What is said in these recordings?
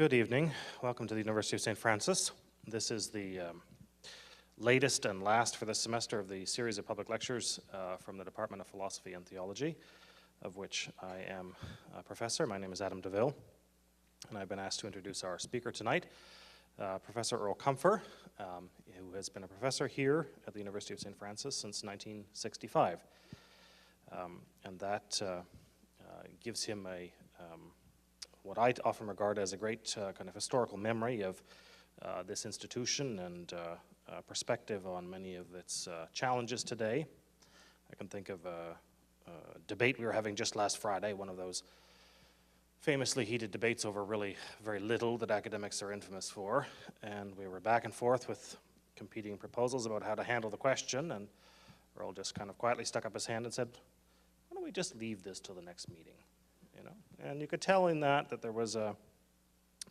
Good evening. Welcome to the University of St. Francis. This is the latest and last for this semester of the series of public lectures from the Department of Philosophy and Theology, of which I am a professor. My name is Adam DeVille, and I've been asked to introduce our speaker tonight, Professor Earl Kumfer, who has been a professor here at the University of St. Francis since 1965. And that gives him what I often regard as a great kind of historical memory of this institution and perspective on many of its challenges today. I can think of a debate we were having just last Friday, one of those famously heated debates over really very little that academics are infamous for, and we were back and forth with competing proposals about how to handle the question, and Earl just kind of quietly stuck up his hand and said, why don't we just leave this till the next meeting? You know? And you could tell in that there was a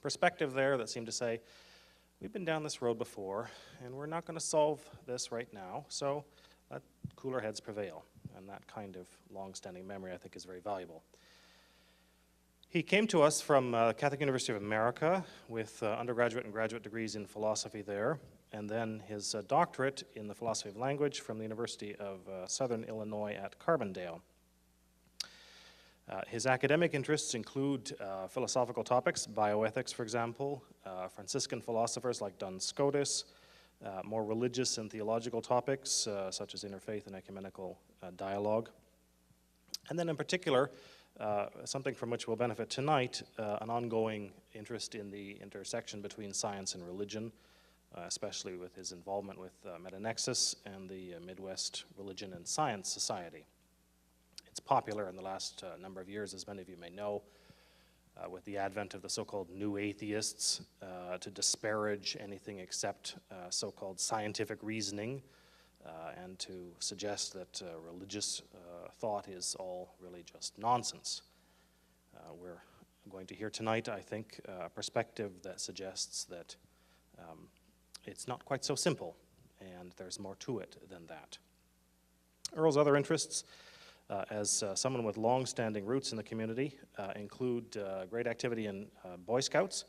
perspective there that seemed to say, we've been down this road before, and we're not going to solve this right now, so let cooler heads prevail. And that kind of long-standing memory, I think, is very valuable. He came to us from Catholic University of America with undergraduate and graduate degrees in philosophy there, and then his doctorate in the philosophy of language from the University of Southern Illinois at Carbondale. His academic interests include philosophical topics, bioethics, for example, Franciscan philosophers like Duns Scotus, more religious and theological topics such as interfaith and ecumenical dialogue. And then in particular, something from which we'll benefit tonight, an ongoing interest in the intersection between science and religion, especially with his involvement with Metanexus and the Midwest Religion and Science Society. It's popular in the last number of years, as many of you may know, with the advent of the so-called new atheists, to disparage anything except so-called scientific reasoning, and to suggest that religious thought is all really just nonsense. We're going to hear tonight, I think, a perspective that suggests that it's not quite so simple, and there's more to it than that. Earl's other interests, as someone with long-standing roots in the community, include great activity in Boy Scouts,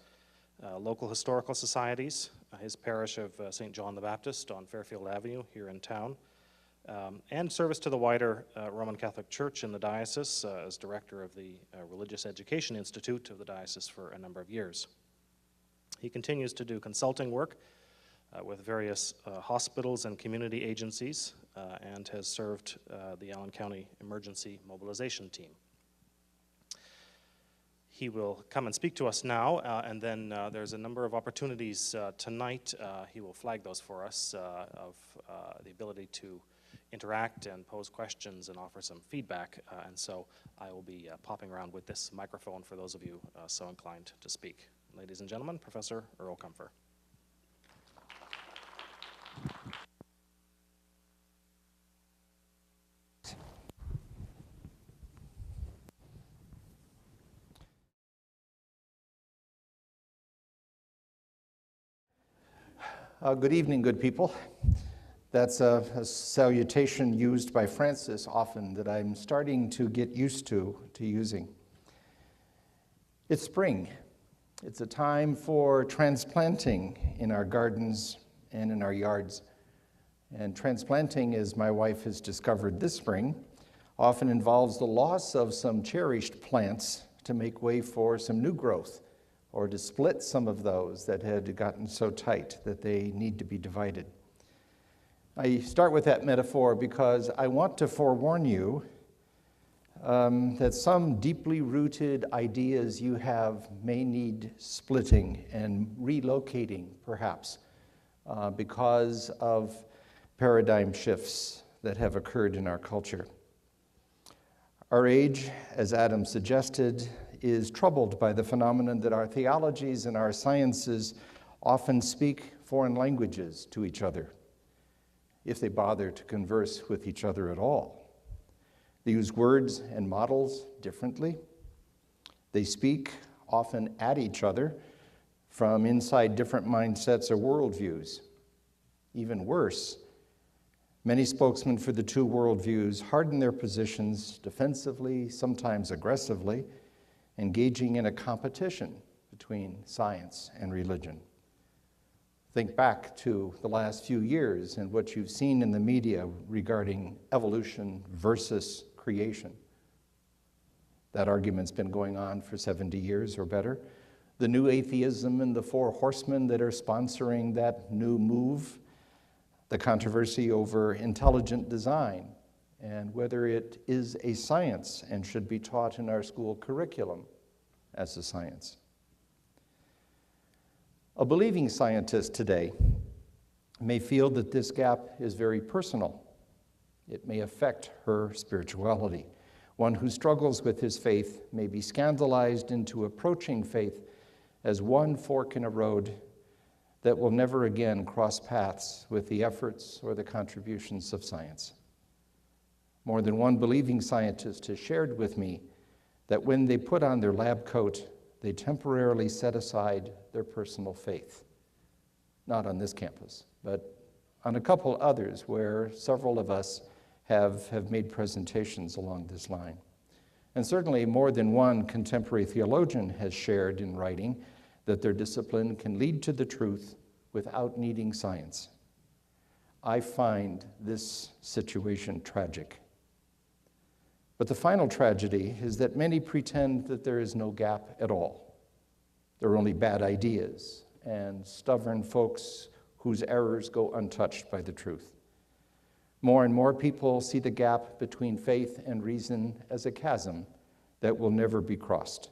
local historical societies, his parish of St. John the Baptist on Fairfield Avenue here in town, and service to the wider Roman Catholic Church in the diocese as director of the Religious Education Institute of the diocese for a number of years. He continues to do consulting work with various hospitals and community agencies, and has served the Allen County Emergency Mobilization Team. He will come and speak to us now, and then there's a number of opportunities tonight. He will flag those for us of the ability to interact and pose questions and offer some feedback, and so I will be popping around with this microphone for those of you so inclined to speak. Ladies and gentlemen, Professor Earl Kumfer. Good evening, good people. That's a salutation used by Francis often that I'm starting to get used to using. It's spring. It's a time for transplanting in our gardens and in our yards. And transplanting, as my wife has discovered this spring, often involves the loss of some cherished plants to make way for some new growth, or to split some of those that had gotten so tight that they need to be divided. I start with that metaphor because I want to forewarn you that some deeply rooted ideas you have may need splitting and relocating, perhaps, because of paradigm shifts that have occurred in our culture. Our age, as Adam suggested, is troubled by the phenomenon that our theologies and our sciences often speak foreign languages to each other, if they bother to converse with each other at all. They use words and models differently. They speak often at each other from inside different mindsets or worldviews. Even worse, many spokesmen for the two worldviews harden their positions defensively, sometimes aggressively, engaging in a competition between science and religion. Think back to the last few years and what you've seen in the media regarding evolution versus creation. That argument's been going on for 70 years or better. The new atheism and the four horsemen that are sponsoring that new move, the controversy over intelligent design and whether it is a science and should be taught in our school curriculum as a science. A believing scientist today may feel that this gap is very personal. It may affect her spirituality. One who struggles with his faith may be scandalized into approaching faith as one fork in a road that will never again cross paths with the efforts or the contributions of science. More than one believing scientist has shared with me that when they put on their lab coat, they temporarily set aside their personal faith. Not on this campus, but on a couple others where several of us have made presentations along this line. And certainly more than one contemporary theologian has shared in writing that their discipline can lead to the truth without needing science. I find this situation tragic. But the final tragedy is that many pretend that there is no gap at all. There are only bad ideas and stubborn folks whose errors go untouched by the truth. More and more people see the gap between faith and reason as a chasm that will never be crossed.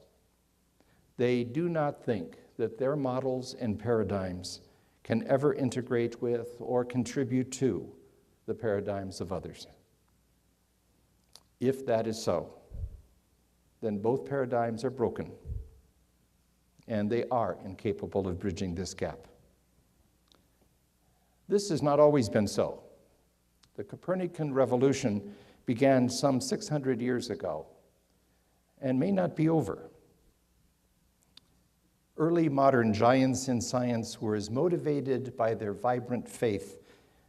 They do not think that their models and paradigms can ever integrate with or contribute to the paradigms of others. If that is so, then both paradigms are broken, and they are incapable of bridging this gap. This has not always been so. The Copernican revolution began some 600 years ago and may not be over. Early modern giants in science were as motivated by their vibrant faith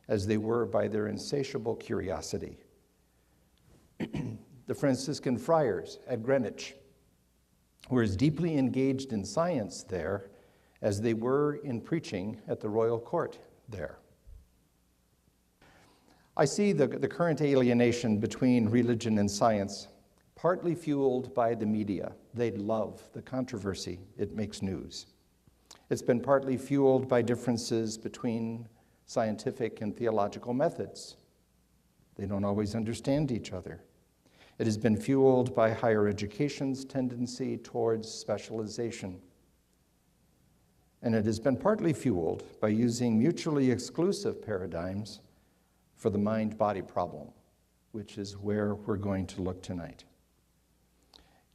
as they were by their insatiable curiosity. The Franciscan friars at Greenwich were as deeply engaged in science there as they were in preaching at the royal court there. I see the current alienation between religion and science partly fueled by the media. They love the controversy. It makes news. It's been partly fueled by differences between scientific and theological methods. They don't always understand each other. It has been fueled by higher education's tendency towards specialization. And it has been partly fueled by using mutually exclusive paradigms for the mind-body problem, which is where we're going to look tonight.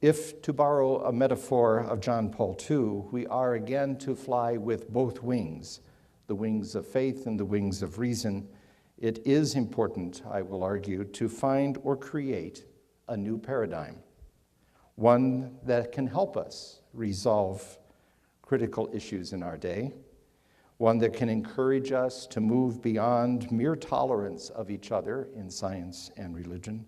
If, to borrow a metaphor of John Paul II, we are again to fly with both wings, the wings of faith and the wings of reason, it is important, I will argue, to find or create a new paradigm, one that can help us resolve critical issues in our day, one that can encourage us to move beyond mere tolerance of each other in science and religion,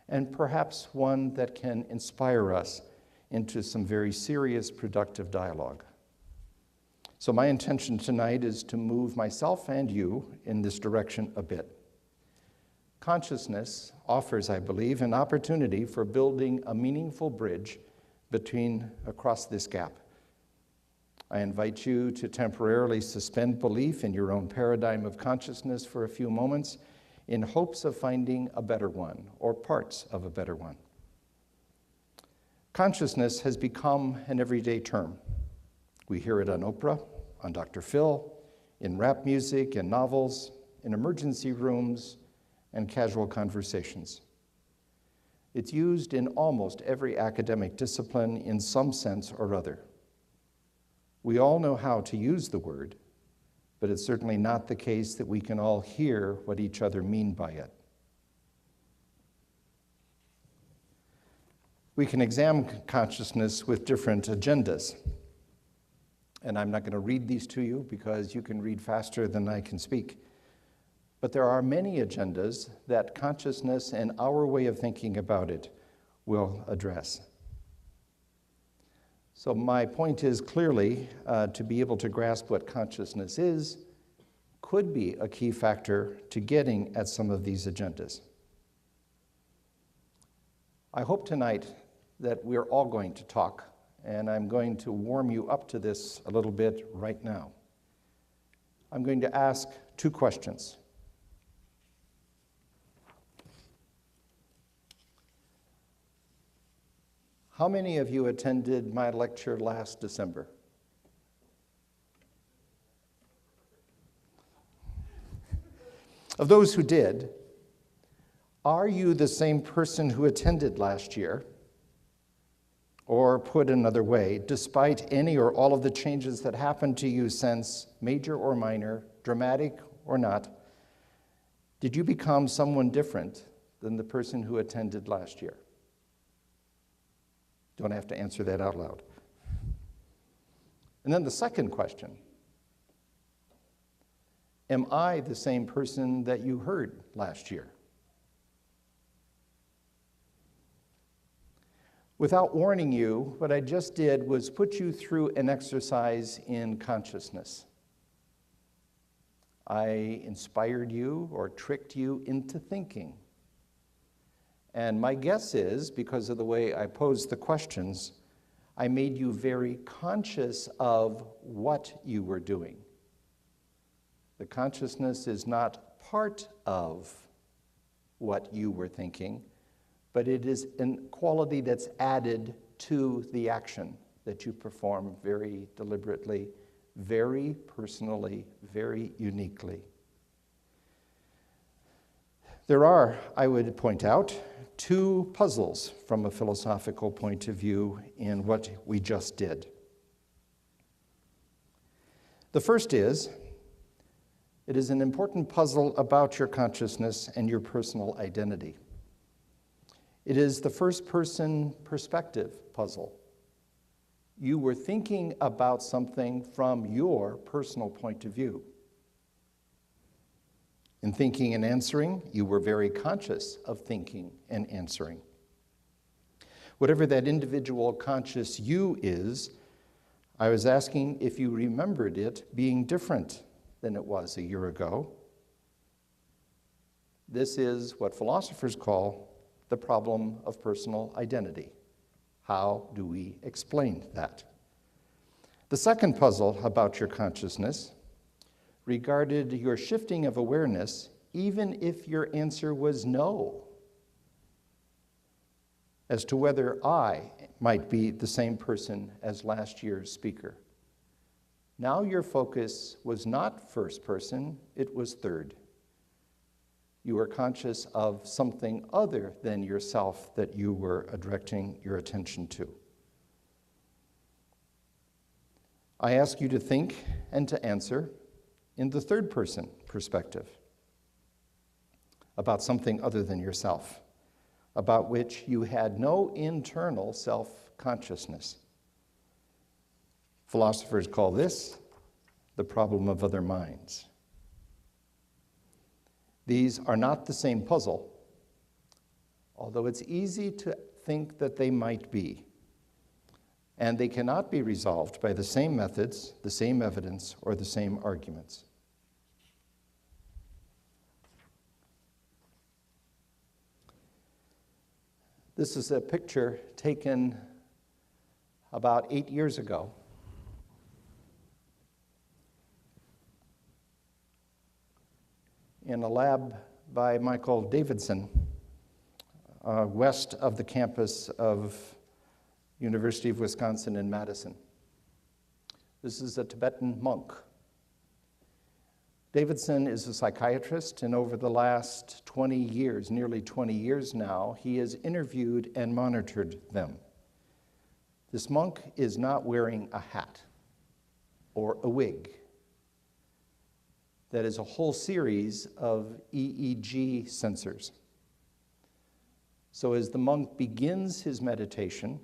and perhaps one that can inspire us into some very serious, productive dialogue. So my intention tonight is to move myself and you in this direction a bit. Consciousness offers, I believe, an opportunity for building a meaningful bridge across this gap. I invite you to temporarily suspend belief in your own paradigm of consciousness for a few moments in hopes of finding a better one or parts of a better one. Consciousness has become an everyday term. We hear it on Oprah, on Dr. Phil, in rap music and novels, in emergency rooms, and casual conversations. It's used in almost every academic discipline in some sense or other. We all know how to use the word, but it's certainly not the case that we can all hear what each other mean by it. We can examine consciousness with different agendas. And I'm not going to read these to you because you can read faster than I can speak. But there are many agendas that consciousness and our way of thinking about it will address. So my point is clearly to be able to grasp what consciousness is could be a key factor to getting at some of these agendas. I hope tonight that we're all going to talk, and I'm going to warm you up to this a little bit right now. I'm going to ask two questions. How many of you attended my lecture last December? Of those who did, are you the same person who attended last year? Or put another way, despite any or all of the changes that happened to you since, major or minor, dramatic or not, did you become someone different than the person who attended last year? Don't have to answer that out loud. And then the second question, am I the same person that you heard last year? Without warning you, what I just did was put you through an exercise in consciousness. I inspired you or tricked you into thinking. And my guess is, because of the way I posed the questions, I made you very conscious of what you were doing. The consciousness is not part of what you were thinking, but it is a quality that's added to the action that you perform very deliberately, very personally, very uniquely. There are, I would point out, two puzzles from a philosophical point of view in what we just did. The first is, it is an important puzzle about your consciousness and your personal identity. It is the first-person perspective puzzle. You were thinking about something from your personal point of view. In thinking and answering, you were very conscious of thinking and answering. Whatever that individual conscious you is, I was asking if you remembered it being different than it was a year ago. This is what philosophers call the problem of personal identity. How do we explain that? The second puzzle about your consciousness regarded your shifting of awareness, even if your answer was no, as to whether I might be the same person as last year's speaker. Now your focus was not first person, it was third. You were conscious of something other than yourself that you were directing your attention to. I ask you to think and to answer in the third person perspective about something other than yourself, about which you had no internal self-consciousness. Philosophers call this the problem of other minds. These are not the same puzzle, although it's easy to think that they might be. And they cannot be resolved by the same methods, the same evidence, or the same arguments. This is a picture taken about 8 years ago. In a lab by Michael Davidson, west of the campus of University of Wisconsin in Madison. This is a Tibetan monk. Davidson is a psychiatrist, and over the last 20 years, nearly 20 years now, he has interviewed and monitored them. This monk is not wearing a hat or a wig. That is a whole series of EEG sensors. So as the monk begins his meditation,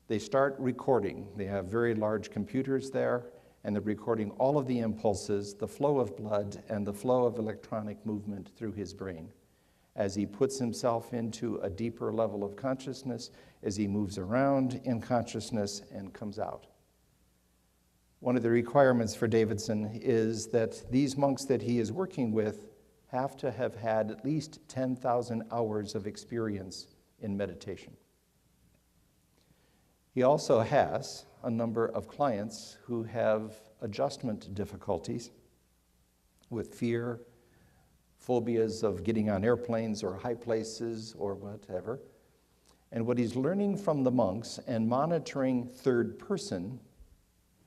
they start recording. They have very large computers there, and they're recording all of the impulses, the flow of blood, and the flow of electronic movement through his brain. as he puts himself into a deeper level of consciousness, as he moves around in consciousness and comes out. One of the requirements for Davidson is that these monks that he is working with have to have had at least 10,000 hours of experience in meditation. He also has a number of clients who have adjustment difficulties with fear, phobias of getting on airplanes or high places or whatever. And what he's learning from the monks and monitoring third person,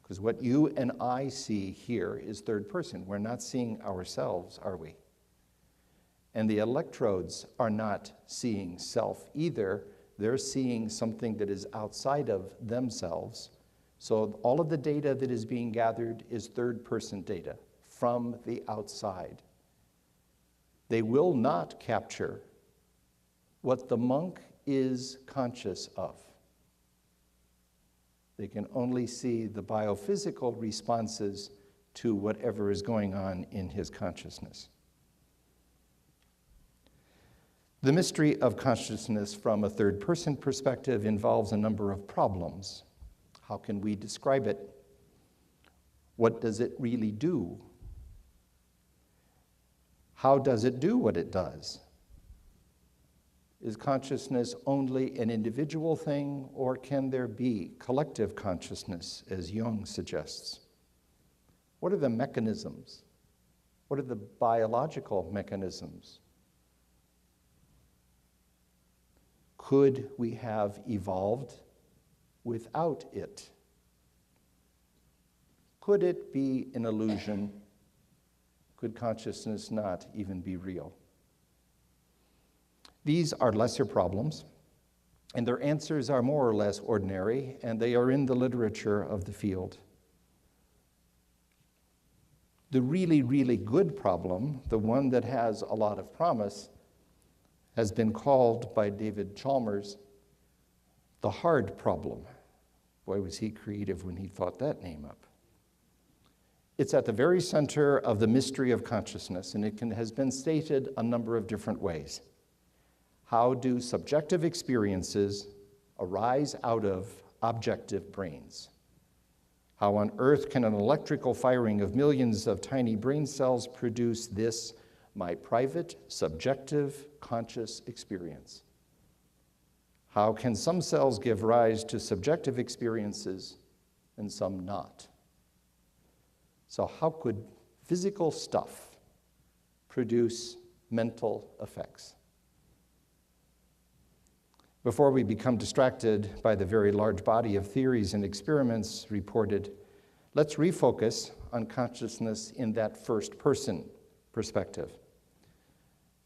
because what you and I see here is third person. We're not seeing ourselves, are we? And the electrodes are not seeing self either. They're seeing something that is outside of themselves. So all of the data that is being gathered is third person data from the outside. They will not capture what the monk is conscious of. They can only see the biophysical responses to whatever is going on in his consciousness. The mystery of consciousness from a third-person perspective involves a number of problems. How can we describe it? What does it really do? How does it do what it does? Is consciousness only an individual thing, or can there be collective consciousness, as Jung suggests? What are the mechanisms? What are the biological mechanisms? Could we have evolved without it? Could it be an illusion? Could consciousness not even be real? These are lesser problems, and their answers are more or less ordinary, and they are in the literature of the field. The really, really good problem, the one that has a lot of promise, has been called by David Chalmers the hard problem. Boy, was he creative when he thought that name up. It's at the very center of the mystery of consciousness, and it has been stated a number of different ways. How do subjective experiences arise out of objective brains? How on earth can an electrical firing of millions of tiny brain cells produce this, my private, subjective, conscious experience? How can some cells give rise to subjective experiences and some not? So how could physical stuff produce mental effects? Before we become distracted by the very large body of theories and experiments reported, let's refocus on consciousness in that first-person perspective.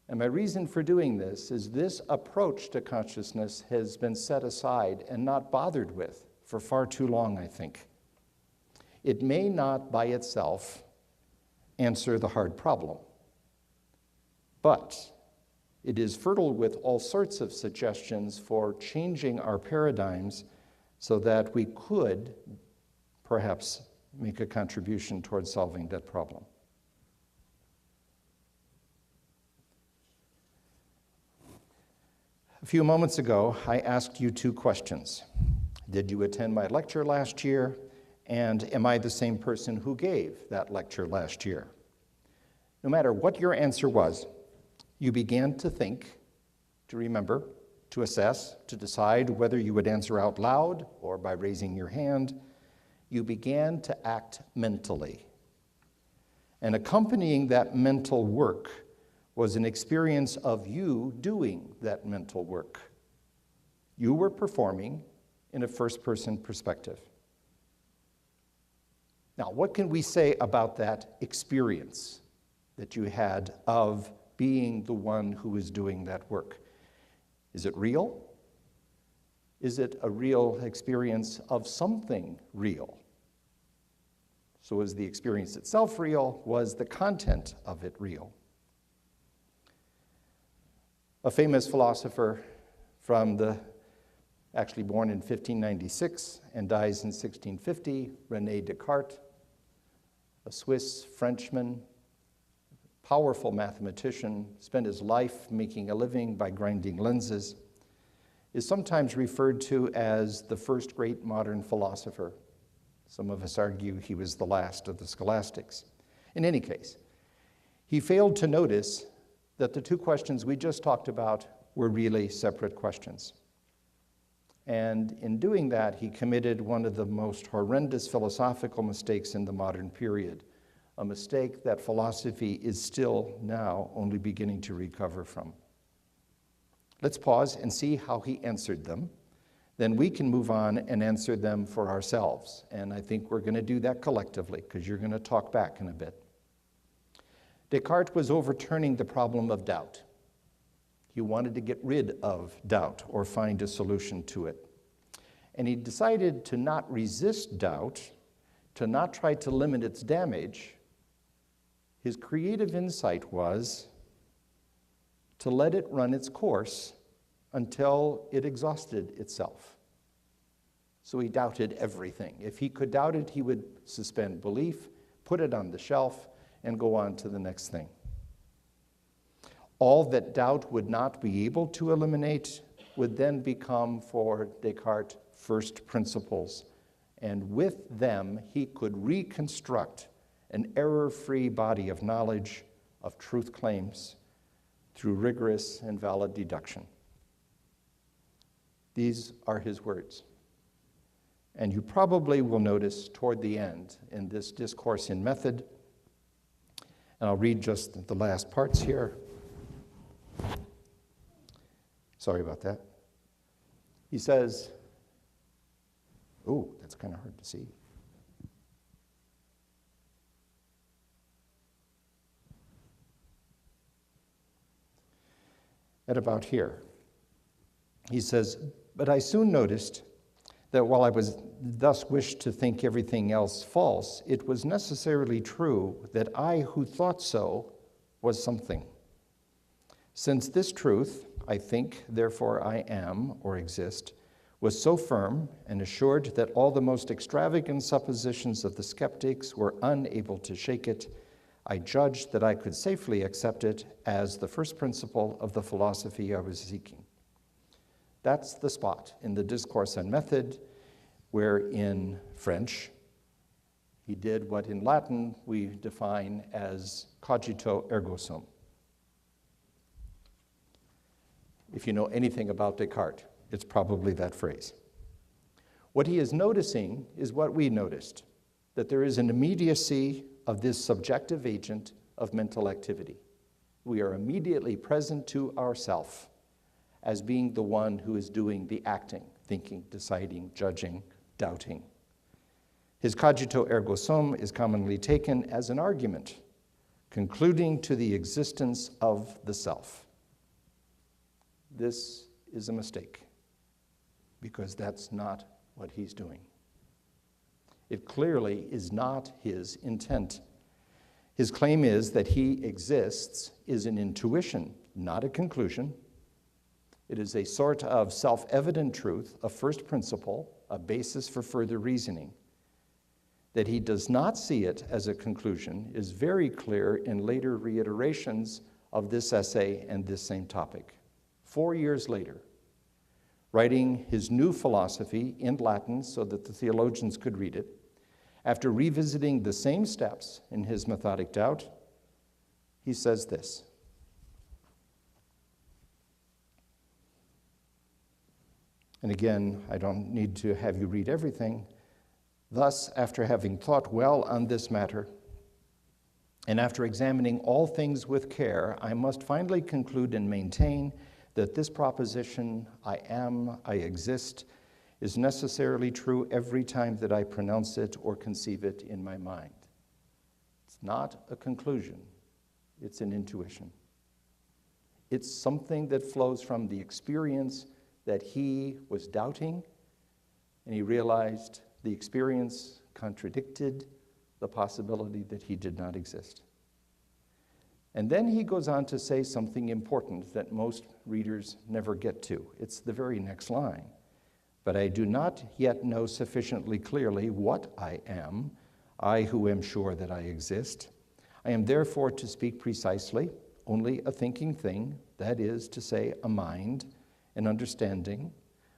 And my reason for doing this is this approach to consciousness has been set aside and not bothered with for far too long, I think. It may not by itself answer the hard problem, but it is fertile with all sorts of suggestions for changing our paradigms so that we could perhaps make a contribution towards solving that problem. A few moments ago, I asked you two questions. Did you attend my lecture last year? And am I the same person who gave that lecture last year? No matter what your answer was, you began to think, to remember, to assess, to decide whether you would answer out loud or by raising your hand. You began to act mentally. And accompanying that mental work was an experience of you doing that mental work. You were performing in a first-person perspective. Now, what can we say about that experience that you had of being the one who is doing that work? Is it real? Is it a real experience of something real? So is the experience itself real? Was the content of it real? A famous philosopher actually born in 1596 and dies in 1650, Rene Descartes, a Swiss Frenchman, powerful mathematician, spent his life making a living by grinding lenses, is sometimes referred to as the first great modern philosopher. Some of us argue he was the last of the scholastics. In any case, he failed to notice that the two questions we just talked about were really separate questions. And in doing that, he committed one of the most horrendous philosophical mistakes in the modern period, a mistake that philosophy is still now only beginning to recover from. Let's pause and see how he answered them. Then we can move on and answer them for ourselves. And I think we're going to do that collectively, because you're going to talk back in a bit. Descartes was overturning the problem of doubt. He wanted to get rid of doubt or find a solution to it. And he decided to not resist doubt, to not try to limit its damage. His creative insight was to let it run its course until it exhausted itself. So he doubted everything. If he could doubt it, he would suspend belief, put it on the shelf, and go on to the next thing. All that doubt would not be able to eliminate would then become, for Descartes, first principles. And with them, he could reconstruct an error-free body of knowledge, of truth claims, through rigorous and valid deduction. These are his words. And you probably will notice toward the end in this discourse in method, and I'll read just the last parts here. Sorry about that. He says, oh, that's kind of hard to see. At about here, he says, but I soon noticed that while I was thus wished to think everything else false, it was necessarily true that I who thought so was something. Since this truth, I think, therefore I am, or exist, was so firm and assured that all the most extravagant suppositions of the skeptics were unable to shake it, I judged that I could safely accept it as the first principle of the philosophy I was seeking. That's the spot in the discourse on method where in French he did what in Latin we define as cogito ergo sum. If you know anything about Descartes, it's probably that phrase. What he is noticing is what we noticed, that there is an immediacy of this subjective agent of mental activity. We are immediately present to ourself as being the one who is doing the acting, thinking, deciding, judging, doubting. His cogito ergo sum is commonly taken as an argument, concluding to the existence of the self. This is a mistake, because that's not what he's doing. It clearly is not his intent. His claim is that he exists is an intuition, not a conclusion. It is a sort of self-evident truth, a first principle, a basis for further reasoning. That he does not see it as a conclusion is very clear in later reiterations of this essay and this same topic. 4 years later, writing his new philosophy in Latin so that the theologians could read it, after revisiting the same steps in his methodic doubt, he says this. And again, I don't need to have you read everything. Thus, after having thought well on this matter, and after examining all things with care, I must finally conclude and maintain that this proposition, I am, I exist, is necessarily true every time that I pronounce it or conceive it in my mind. It's not a conclusion, it's an intuition. It's something that flows from the experience that he was doubting, and he realized the experience contradicted the possibility that he did not exist. And then he goes on to say something important that most readers never get to. It's the very next line. But I do not yet know sufficiently clearly what I am, I who am sure that I exist. I am therefore to speak precisely only a thinking thing, that is to say, a mind, an understanding,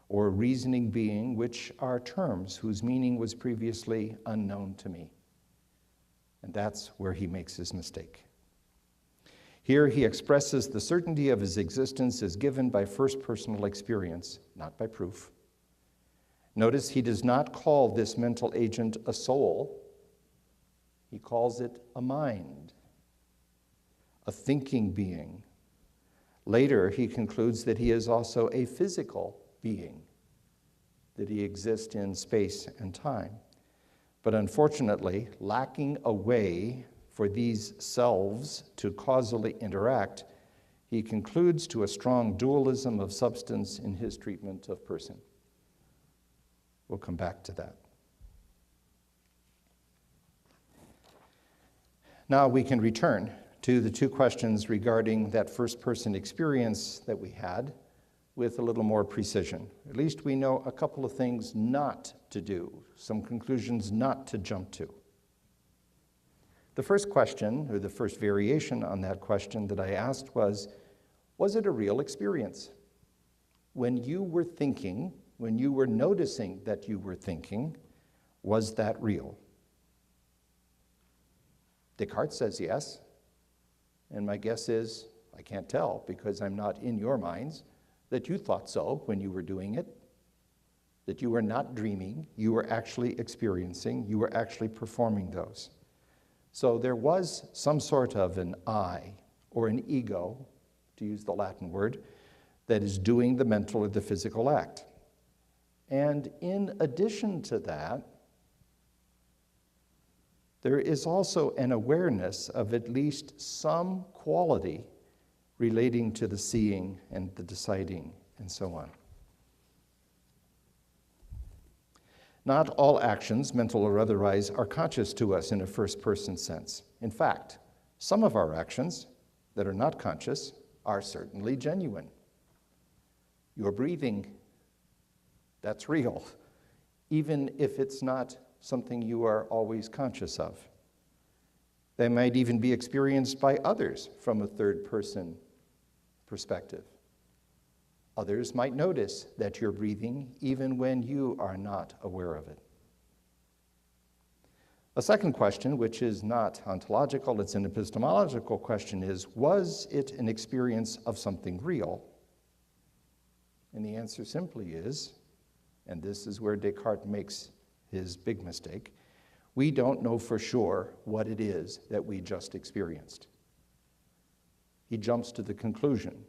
or a reasoning being, which are terms whose meaning was previously unknown to me. And that's where he makes his mistake. Here he expresses the certainty of his existence as given by first personal experience, not by proof. Notice he does not call this mental agent a soul. He calls it a mind, a thinking being. Later, he concludes that he is also a physical being, that he exists in space and time. But unfortunately, lacking a way for these selves to causally interact, he concludes to a strong dualism of substance in his treatment of person. We'll come back to that. Now we can return to the two questions regarding that first-person experience that we had with a little more precision. At least we know a couple of things not to do, some conclusions not to jump to. The first question, or the first variation on that question that I asked was it a real experience? When you were thinking, when you were noticing that you were thinking, was that real? Descartes says yes, and my guess is, I can't tell because I'm not in your minds, that you thought so when you were doing it, that you were not dreaming, you were actually experiencing, you were actually performing those. So there was some sort of an I, or an ego, to use the Latin word, that is doing the mental or the physical act. And in addition to that, there is also an awareness of at least some quality relating to the seeing and the deciding and so on. Not all actions, mental or otherwise, are conscious to us in a first-person sense. In fact, some of our actions that are not conscious are certainly genuine. Your breathing, that's real, even if it's not something you are always conscious of. They might even be experienced by others from a third-person perspective. Others might notice that you're breathing even when you are not aware of it. A second question, which is not ontological, it's an epistemological question, is, was it an experience of something real? And the answer simply is, and this is where Descartes makes his big mistake, we don't know for sure what it is that we just experienced. He jumps to the conclusion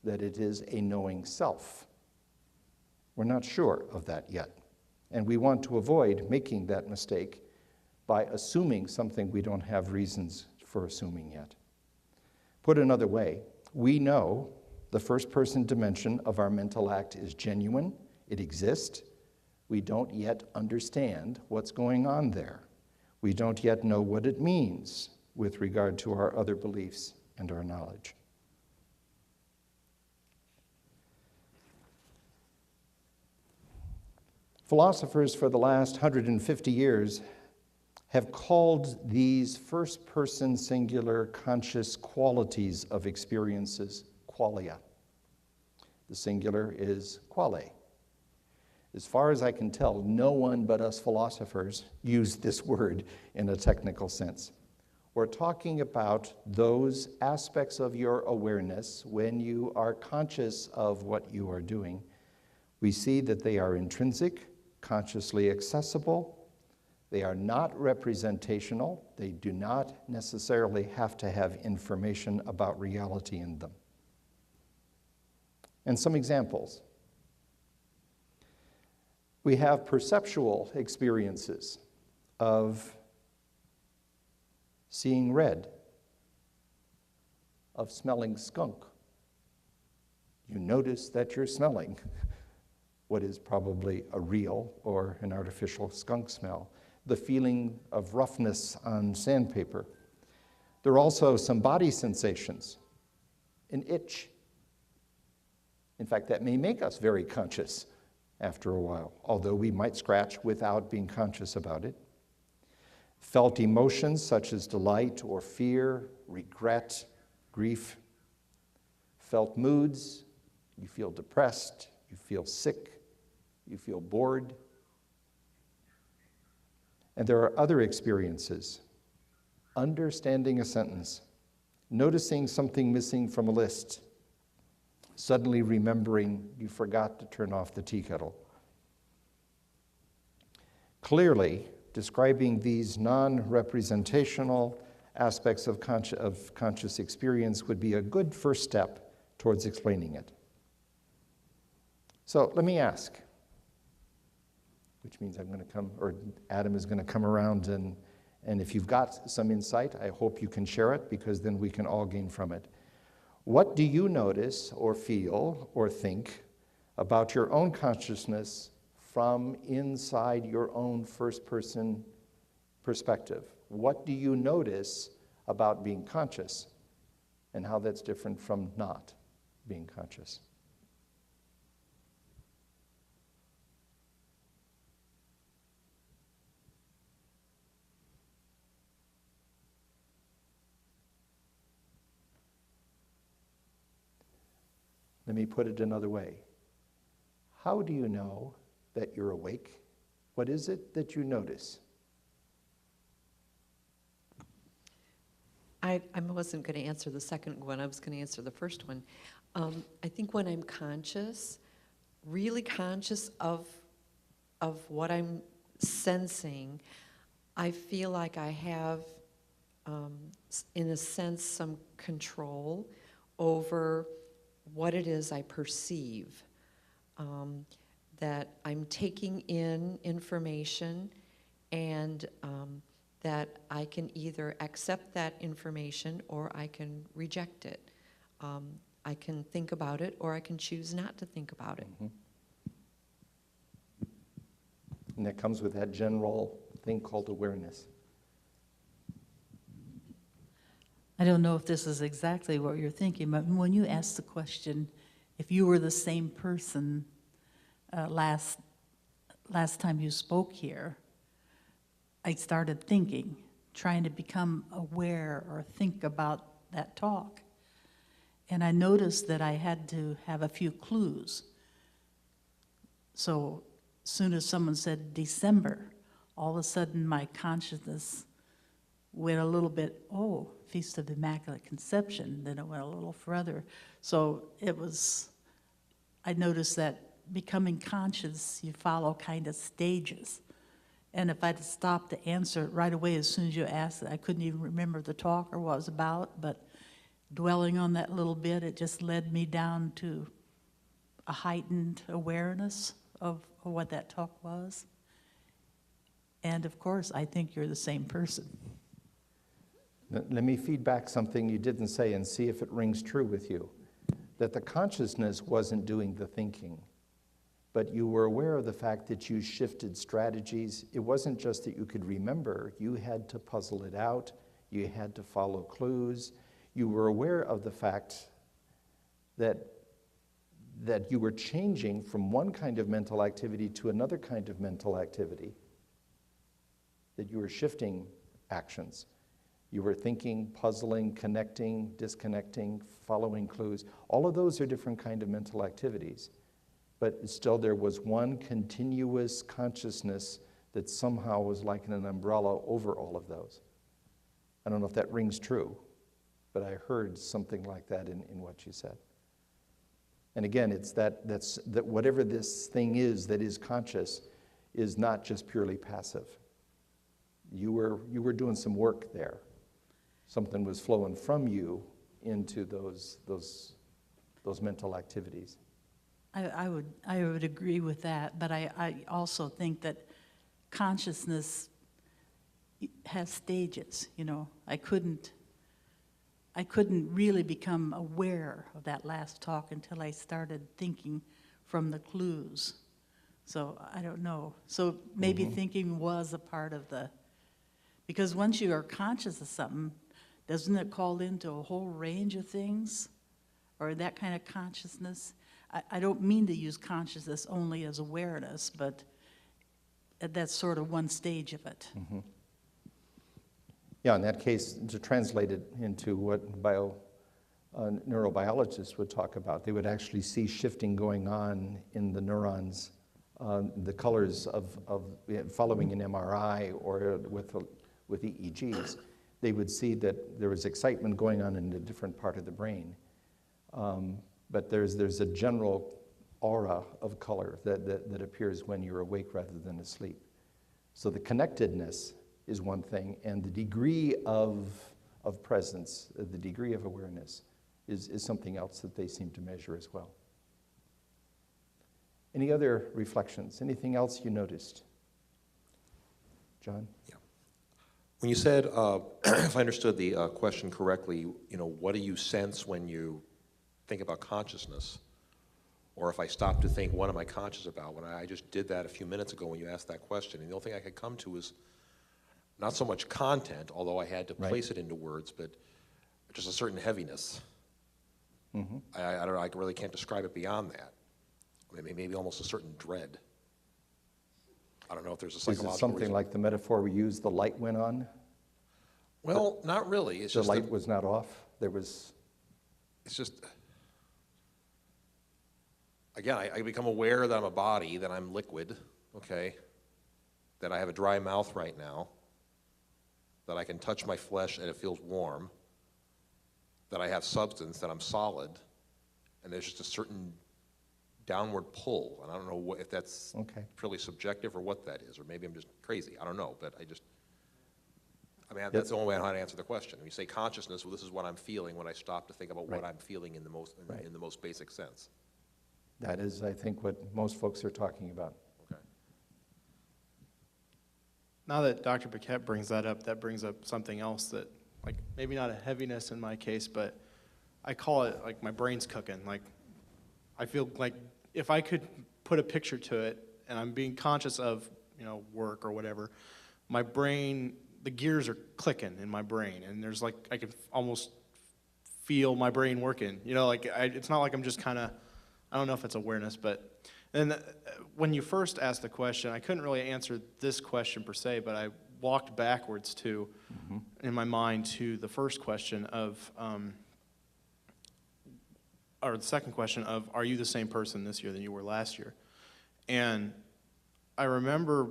that it is a knowing self. We're not sure of that yet, and we want to avoid making that mistake by assuming something we don't have reasons for assuming yet. Put another way, we know the first-person dimension of our mental act is genuine, it exists. We don't yet understand what's going on there. We don't yet know what it means with regard to our other beliefs and our knowledge. Philosophers for the last 150 years have called these first-person singular conscious qualities of experiences qualia. The singular is quale. As far as I can tell, no one but us philosophers use this word in a technical sense. We're talking about those aspects of your awareness when you are conscious of what you are doing. We see that they are intrinsic, consciously accessible. They are not representational. They do not necessarily have to have information about reality in them. And some examples. We have perceptual experiences of seeing red, of smelling skunk. You notice that you're smelling what is probably a real or an artificial skunk smell. The feeling of roughness on sandpaper. There are also some body sensations, an itch. In fact, that may make us very conscious after a while, although we might scratch without being conscious about it. Felt emotions such as delight or fear, regret, grief. Felt moods, you feel depressed, you feel sick, you feel bored. And there are other experiences. Understanding a sentence, noticing something missing from a list, suddenly remembering you forgot to turn off the tea kettle. Clearly, describing these non-representational aspects of conscious experience would be a good first step towards explaining it. So let me ask, which means I'm going to come, or Adam is going to come around, and if you've got some insight, I hope you can share it, because then we can all gain from it. What do you notice or feel or think about your own consciousness from inside your own first-person perspective? What do you notice about being conscious and how that's different from not being conscious? Let me put it another way. How do you know that you're awake? What is it that you notice? I wasn't going to answer the second one. I was going to answer the first one. I think when I'm conscious, really conscious of what I'm sensing, I feel like I have, in a sense, some control over what it is I perceive. That I'm taking in information, and that I can either accept that information or I can reject it. I can think about it or I can choose not to think about it. Mm-hmm. And that comes with that general thing called awareness. I don't know if this is exactly what you're thinking, but when you asked the question, if you were the same person last time you spoke here, I started thinking, trying to become aware or think about that talk. And I noticed that I had to have a few clues. So as soon as someone said December, all of a sudden my consciousness went a little bit, oh, Feast of the Immaculate Conception, then it went a little further. So I noticed that becoming conscious, you follow kind of stages. And if I'd stopped to answer it right away as soon as you asked it, I couldn't even remember the talk or what it was about, but dwelling on that little bit, it just led me down to a heightened awareness of what that talk was. And of course, I think you're the same person. Let me feed back something you didn't say and see if it rings true with you. That the consciousness wasn't doing the thinking, but you were aware of the fact that you shifted strategies. It wasn't just that you could remember, you had to puzzle it out, you had to follow clues. You were aware of the fact that you were changing from one kind of mental activity to another kind of mental activity, that you were shifting actions. You were thinking, puzzling, connecting, disconnecting, following clues. All of those are different kind of mental activities. But still there was one continuous consciousness that somehow was like an umbrella over all of those. I don't know if that rings true, but I heard something like that in what you said. And again, it's that whatever this thing is that is conscious is not just purely passive. You were doing some work there. Something was flowing from you into those mental activities. I would agree with that, but I also think that consciousness has stages. You know, I couldn't really become aware of that last talk until I started thinking from the clues. So I don't know. So maybe thinking was a part of because once you are conscious of something, doesn't it call into a whole range of things? Or that kind of consciousness? I don't mean to use consciousness only as awareness, but that's sort of one stage of it. Yeah, in that case, to translate it into what neurobiologists would talk about, they would actually see shifting going on in the neurons, the colors of following an MRI or with EEGs. They would see that there was excitement going on in a different part of the brain. But there's a general aura of color that appears when you're awake rather than asleep. So the connectedness is one thing, and the degree of presence, the degree of awareness, is something else that they seem to measure as well. Any other reflections? Anything else you noticed? John? Yeah. When you said, if I understood the question correctly, what do you sense when you think about consciousness? Or if I stop to think, what am I conscious about? When I just did that a few minutes ago when you asked that question, and the only thing I could come to is not so much content, although I had to place it into words, but just a certain heaviness. Mm-hmm. I don't know, I really can't describe it beyond that. Maybe almost a certain dread. I don't know if there's a psychological Is it something reason. like the metaphor we used, the light went on? Well, not really. It's The just light was not off? it's just, again, I become aware that I'm a body, that I'm liquid, okay, that I have a dry mouth right now, that I can touch my flesh and it feels warm, that I have substance, that I'm solid, and there's just a certain downward pull, and I don't know if that's purely subjective or what that is, or maybe I'm just crazy, I don't know, but that's the only way I know how to answer the question. When you say consciousness, well, this is what I'm feeling when I stop to think about what I'm feeling in the most basic sense. That is, I think, what most folks are talking about. Okay. Now that Dr. Paquette brings that brings up something else that, like, maybe not a heaviness in my case, but I call it, like, my brain's cooking. Like, I feel like if I could put a picture to it, and I'm being conscious of, work or whatever, my brain, the gears are clicking in my brain, and there's like, I can almost feel my brain working. It's not like I'm just kind of, I don't know if it's awareness, but and when you first asked the question, I couldn't really answer this question per se, but I walked backwards to, in my mind, to the first question of, or the second question of, are you the same person this year than you were last year? And I remember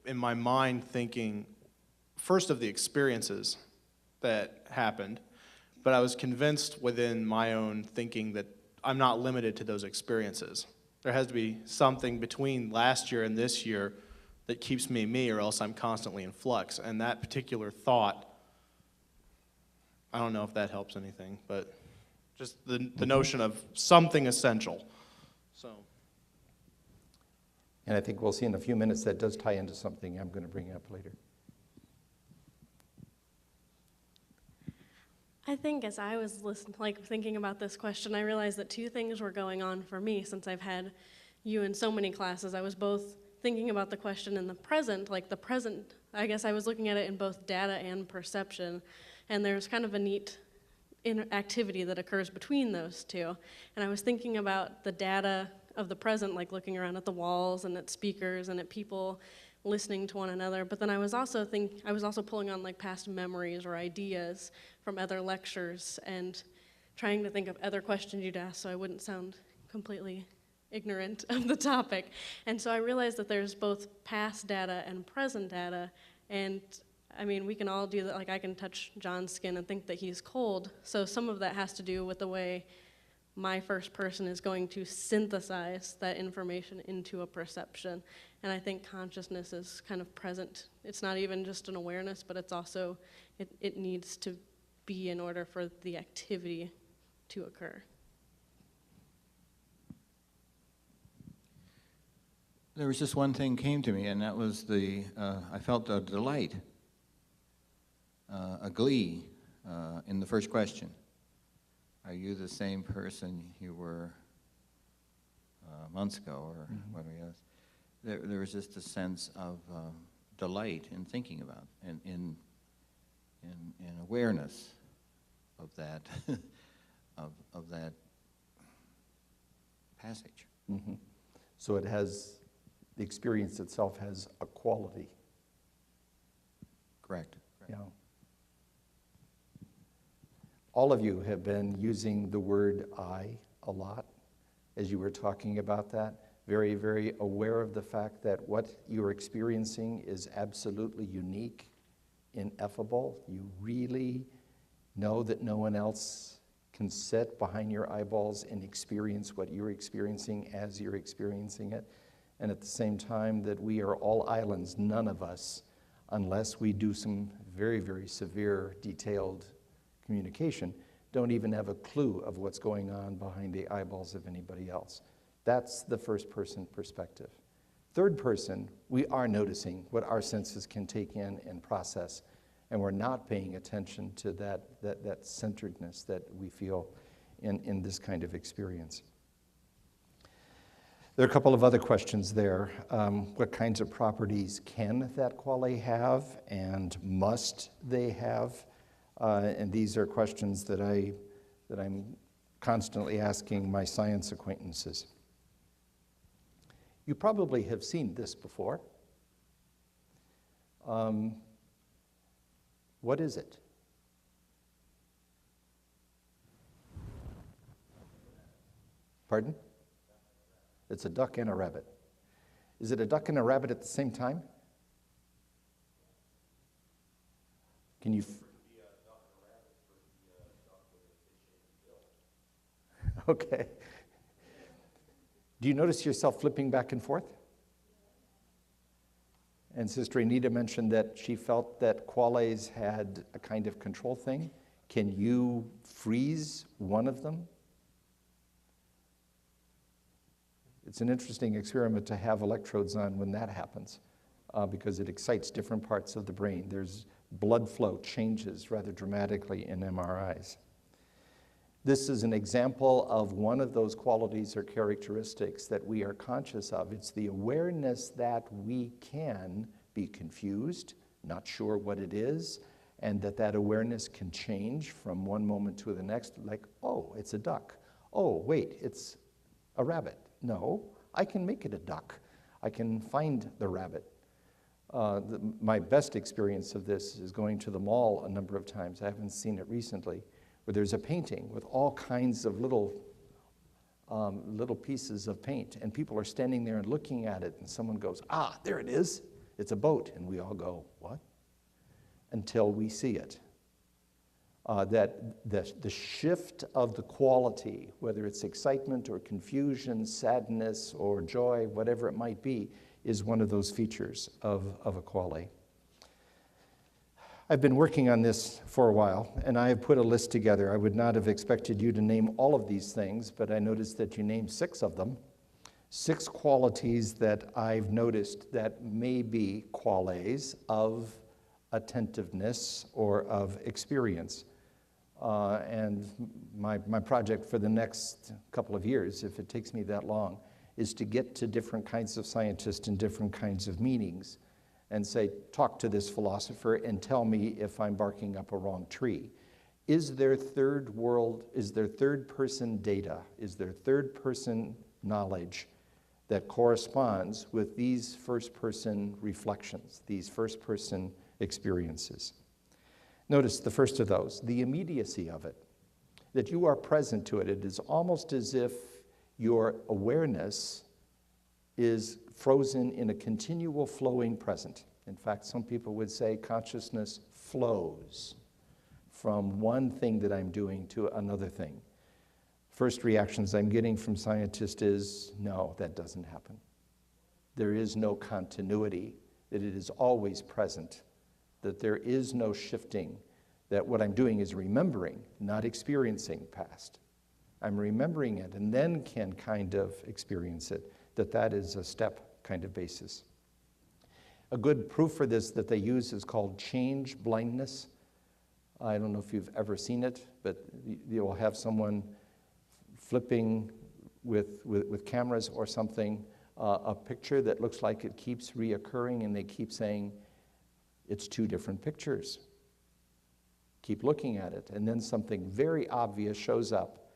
in my mind thinking, first of the experiences that happened, but I was convinced within my own thinking that I'm not limited to those experiences. There has to be something between last year and this year that keeps me me, or else I'm constantly in flux. And that particular thought, I don't know if that helps anything, but just the notion of something essential. So. And I think we'll see in a few minutes that does tie into something I'm going to bring up later. I think as I was thinking about this question, I realized that two things were going on for me since I've had you in so many classes. I was both thinking about the question in the present, I guess I was looking at it in both data and perception, and there's kind of a neat activity that occurs between those two. And I was thinking about the data of the present, like looking around at the walls and at speakers and at people listening to one another, but then I was also pulling on like past memories or ideas from other lectures and trying to think of other questions you'd ask so I wouldn't sound completely ignorant of the topic. And so I realized that there's both past data and present data, and I mean, we can all do that. Like, I can touch John's skin and think that he's cold, so some of that has to do with the way my first person is going to synthesize that information into a perception. And I think consciousness is kind of present. It's not even just an awareness, but it's also, it needs to be in order for the activity to occur. There was just one thing came to me, and that was I felt a delight, a glee in the first question. Are you the same person you were months ago, or whatever it was? There was just a sense of delight in thinking about, and in awareness of that, of that passage. Mm-hmm. So it has, the experience itself has a quality. Correct. Yeah. all of you have been using the word I a lot as you were talking about that. Very, very aware of the fact that what you're experiencing is absolutely unique, ineffable. You really know that no one else can sit behind your eyeballs and experience what you're experiencing as you're experiencing it. And at the same time that we are all islands, none of us, unless we do some very, very severe, detailed communication, don't even have a clue of what's going on behind the eyeballs of anybody else. That's the first person perspective. Third person, we are noticing what our senses can take in and process, and we're not paying attention to that centeredness that we feel in this kind of experience. There are a couple of other questions there. What kinds of properties can that qualia have, and must they have? And these are questions that I'm constantly asking my science acquaintances. You probably have seen this before. What is it? Pardon? It's a duck and a rabbit. Is it a duck and a rabbit at the same time? Can you? Okay. Do you notice yourself flipping back and forth? And Sister Anita mentioned that she felt that qualies had a kind of control thing. Can you freeze one of them? It's an interesting experiment to have electrodes on when that happens, because it excites different parts of the brain. There's blood flow changes rather dramatically in MRIs. This is an example of one of those qualities or characteristics that we are conscious of. It's the awareness that we can be confused, not sure what it is, and that awareness can change from one moment to the next, like, oh, it's a duck. Oh, wait, it's a rabbit. No, I can make it a duck. I can find the rabbit. My best experience of this is going to the mall a number of times. I haven't seen it recently, where there's a painting with all kinds of little pieces of paint, and people are standing there and looking at it, and someone goes, ah, there it is. It's a boat. And we all go, what? Until we see it. That the shift of the quality, whether it's excitement or confusion, sadness or joy, whatever it might be, is one of those features of a qualia. I've been working on this for a while, and I have put a list together. I would not have expected you to name all of these things, but I noticed that you named 6 of them. 6 qualities that I've noticed that may be qualies of attentiveness or of experience. And my project for the next couple of years, if it takes me that long, is to get to different kinds of scientists in different kinds of meetings and say, talk to this philosopher and tell me if I'm barking up a wrong tree. Is there third person data? Is there third person knowledge that corresponds with these first person reflections, these first person experiences? Notice the first of those, the immediacy of it, that you are present to it. It is almost as if your awareness is frozen in a continual flowing present. In fact, some people would say consciousness flows from one thing that I'm doing to another thing. First reactions I'm getting from scientists is, no, that doesn't happen. There is no continuity, that it is always present, that there is no shifting, that what I'm doing is remembering, not experiencing past. I'm remembering it and then can kind of experience it, that is a step kind of basis. A good proof for this that they use is called change blindness. I don't know if you've ever seen it, but you will have someone flipping with cameras or something, a picture that looks like it keeps reoccurring, and they keep saying, it's 2 different pictures. Keep looking at it, and then something very obvious shows up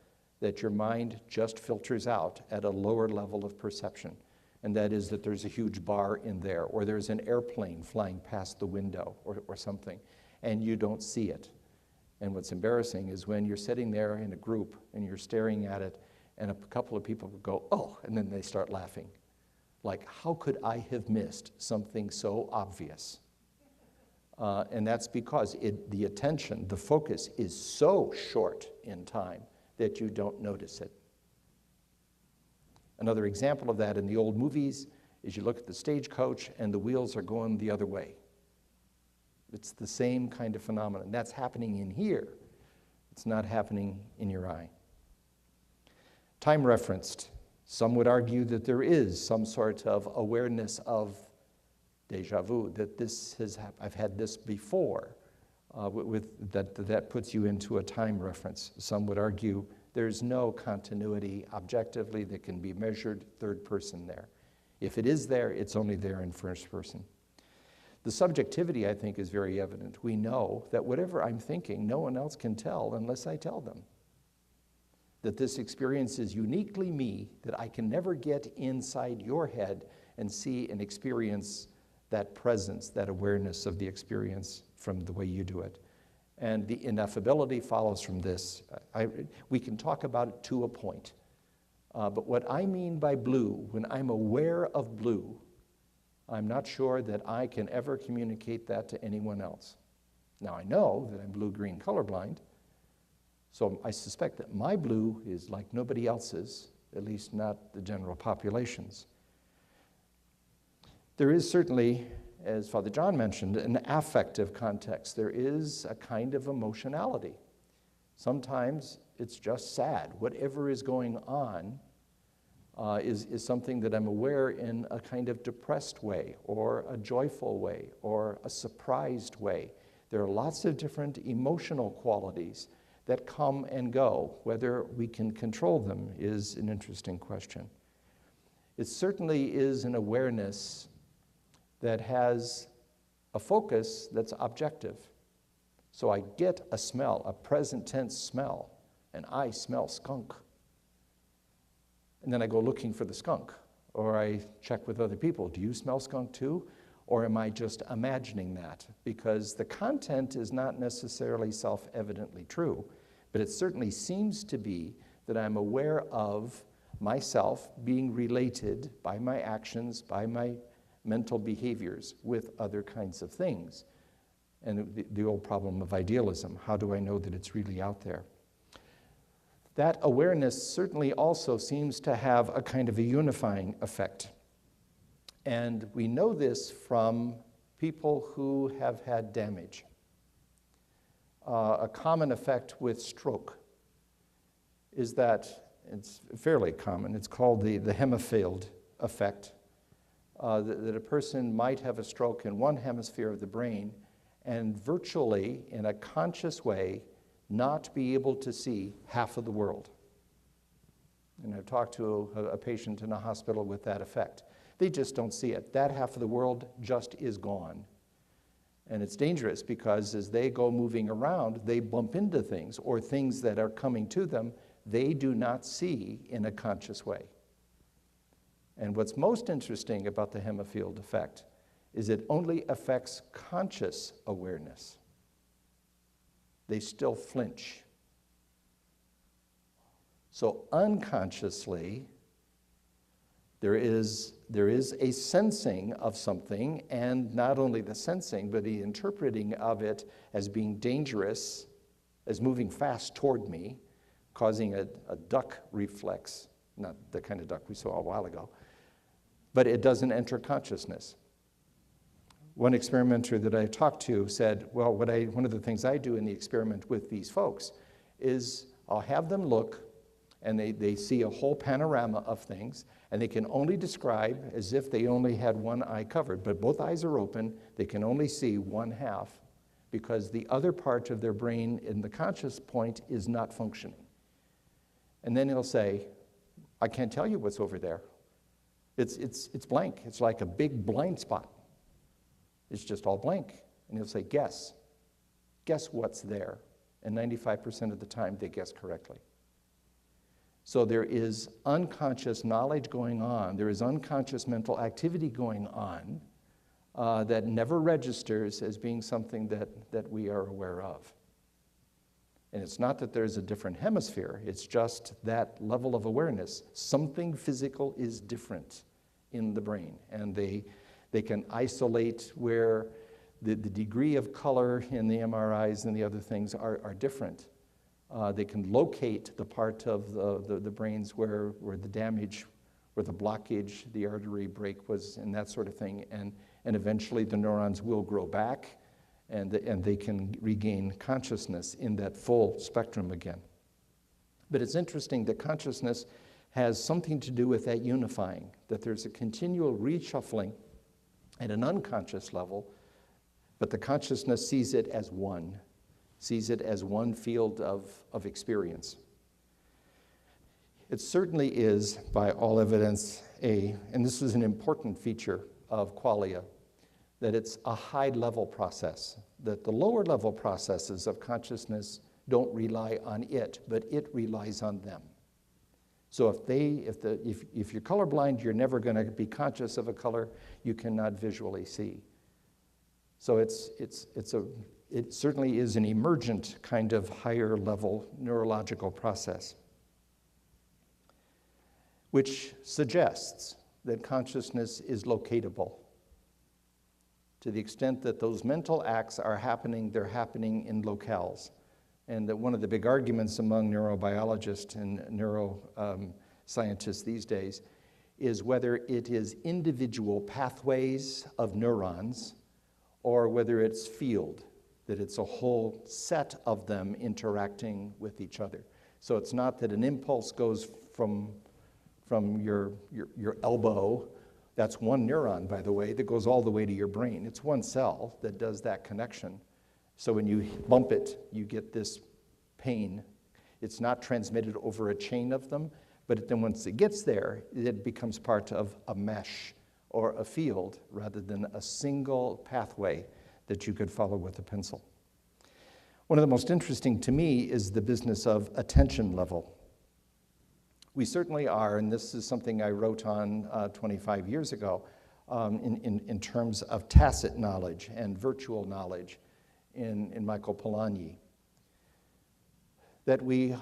that your mind just filters out at a lower level of perception, and that is that there's a huge bar in there, or there's an airplane flying past the window or something, and you don't see it. And what's embarrassing is when you're sitting there in a group and you're staring at it, and a couple of people go, oh, and then they start laughing. Like, how could I have missed something so obvious? And that's because the attention, the focus is so short in time that you don't notice it. Another example of that in the old movies is you look at the stagecoach and the wheels are going the other way. It's the same kind of phenomenon. That's happening in here. It's not happening in your eye. Time referenced. Some would argue that there is some sort of awareness of déjà vu, that this has I've had this before, that puts you into a time reference. Some would argue there's no continuity objectively that can be measured third person there. If it is there, it's only there in first person. The subjectivity, I think, is very evident. We know that whatever I'm thinking, no one else can tell unless I tell them. That this experience is uniquely me, that I can never get inside your head and see and experience that presence, that awareness of the experience from the way you do it. And the ineffability follows from this. We can talk about it to a point. But what I mean by blue, when I'm aware of blue, I'm not sure that I can ever communicate that to anyone else. Now, I know that I'm blue-green colorblind, so I suspect that my blue is like nobody else's, at least not the general population's. There is certainly, as Father John mentioned, an affective context. There is a kind of emotionality. Sometimes it's just sad. Whatever is going on is something that I'm aware in a kind of depressed way, or a joyful way, or a surprised way. There are lots of different emotional qualities that come and go. Whether we can control them is an interesting question. It certainly is an awareness that has a focus that's objective. So I get a smell, a present tense smell, and I smell skunk. And then I go looking for the skunk, or I check with other people, do you smell skunk too? Or am I just imagining that? Because the content is not necessarily self-evidently true, but it certainly seems to be that I'm aware of myself being related by my actions, by my mental behaviors with other kinds of things. And the old problem of idealism, how do I know that it's really out there? That awareness certainly also seems to have a kind of a unifying effect. And we know this from people who have had damage. A common effect with stroke is that, it's fairly common, it's called the Hemofield Effect, that a person might have a stroke in one hemisphere of the brain and virtually, in a conscious way, not be able to see half of the world. And I've talked to a patient in a hospital with that effect. They just don't see it. That half of the world just is gone. And it's dangerous because as they go moving around, they bump into things, or things that are coming to them they do not see in a conscious way. And what's most interesting about the Hemofield effect is it only affects conscious awareness. They still flinch. So unconsciously, there is a sensing of something, and not only the sensing, but the interpreting of it as being dangerous, as moving fast toward me, causing a duck reflex, not the kind of duck we saw a while ago, but it doesn't enter consciousness. One experimenter that I talked to said, well, one of the things I do in the experiment with these folks is I'll have them look, and they see a whole panorama of things, and they can only describe as if they only had one eye covered, but both eyes are open, they can only see one half, because the other part of their brain in the conscious point is not functioning. And then he'll say, I can't tell you what's over there. It's blank. It's like a big blind spot. It's just all blank. And he'll say, guess. Guess what's there. And 95% of the time, they guess correctly. So there is unconscious knowledge going on. There is unconscious mental activity going on that never registers as being something that we are aware of. And it's not that there's a different hemisphere, it's just that level of awareness. Something physical is different in the brain, and they can isolate where the degree of color in the MRIs and the other things are different. They can locate the part of the brains where the damage, where the blockage, the artery break was, and that sort of thing, and eventually the neurons will grow back, and they can regain consciousness in that full spectrum again. But it's interesting that consciousness has something to do with that unifying, that there's a continual reshuffling at an unconscious level, but the consciousness sees it as one field of experience. It certainly is, by all evidence, and this is an important feature of qualia, that it's a high-level process, that the lower-level processes of consciousness don't rely on it, but it relies on them. So if you're colorblind, you're never going to be conscious of a color you cannot visually see. So it certainly is an emergent kind of higher-level neurological process, which suggests that consciousness is locatable. To the extent that those mental acts are happening, they're happening in locales. And that one of the big arguments among neurobiologists and neuroscientists these days is whether it is individual pathways of neurons or whether it's field, that it's a whole set of them interacting with each other. So it's not that an impulse goes from your elbow. That's one neuron, by the way, that goes all the way to your brain. It's one cell that does that connection. So when you bump it, you get this pain. It's not transmitted over a chain of them, but then once it gets there, it becomes part of a mesh or a field rather than a single pathway that you could follow with a pencil. One of the most interesting to me is the business of attention level. We certainly are, and this is something I wrote on 25 years ago, in terms of tacit knowledge and virtual knowledge in Michael Polanyi, that we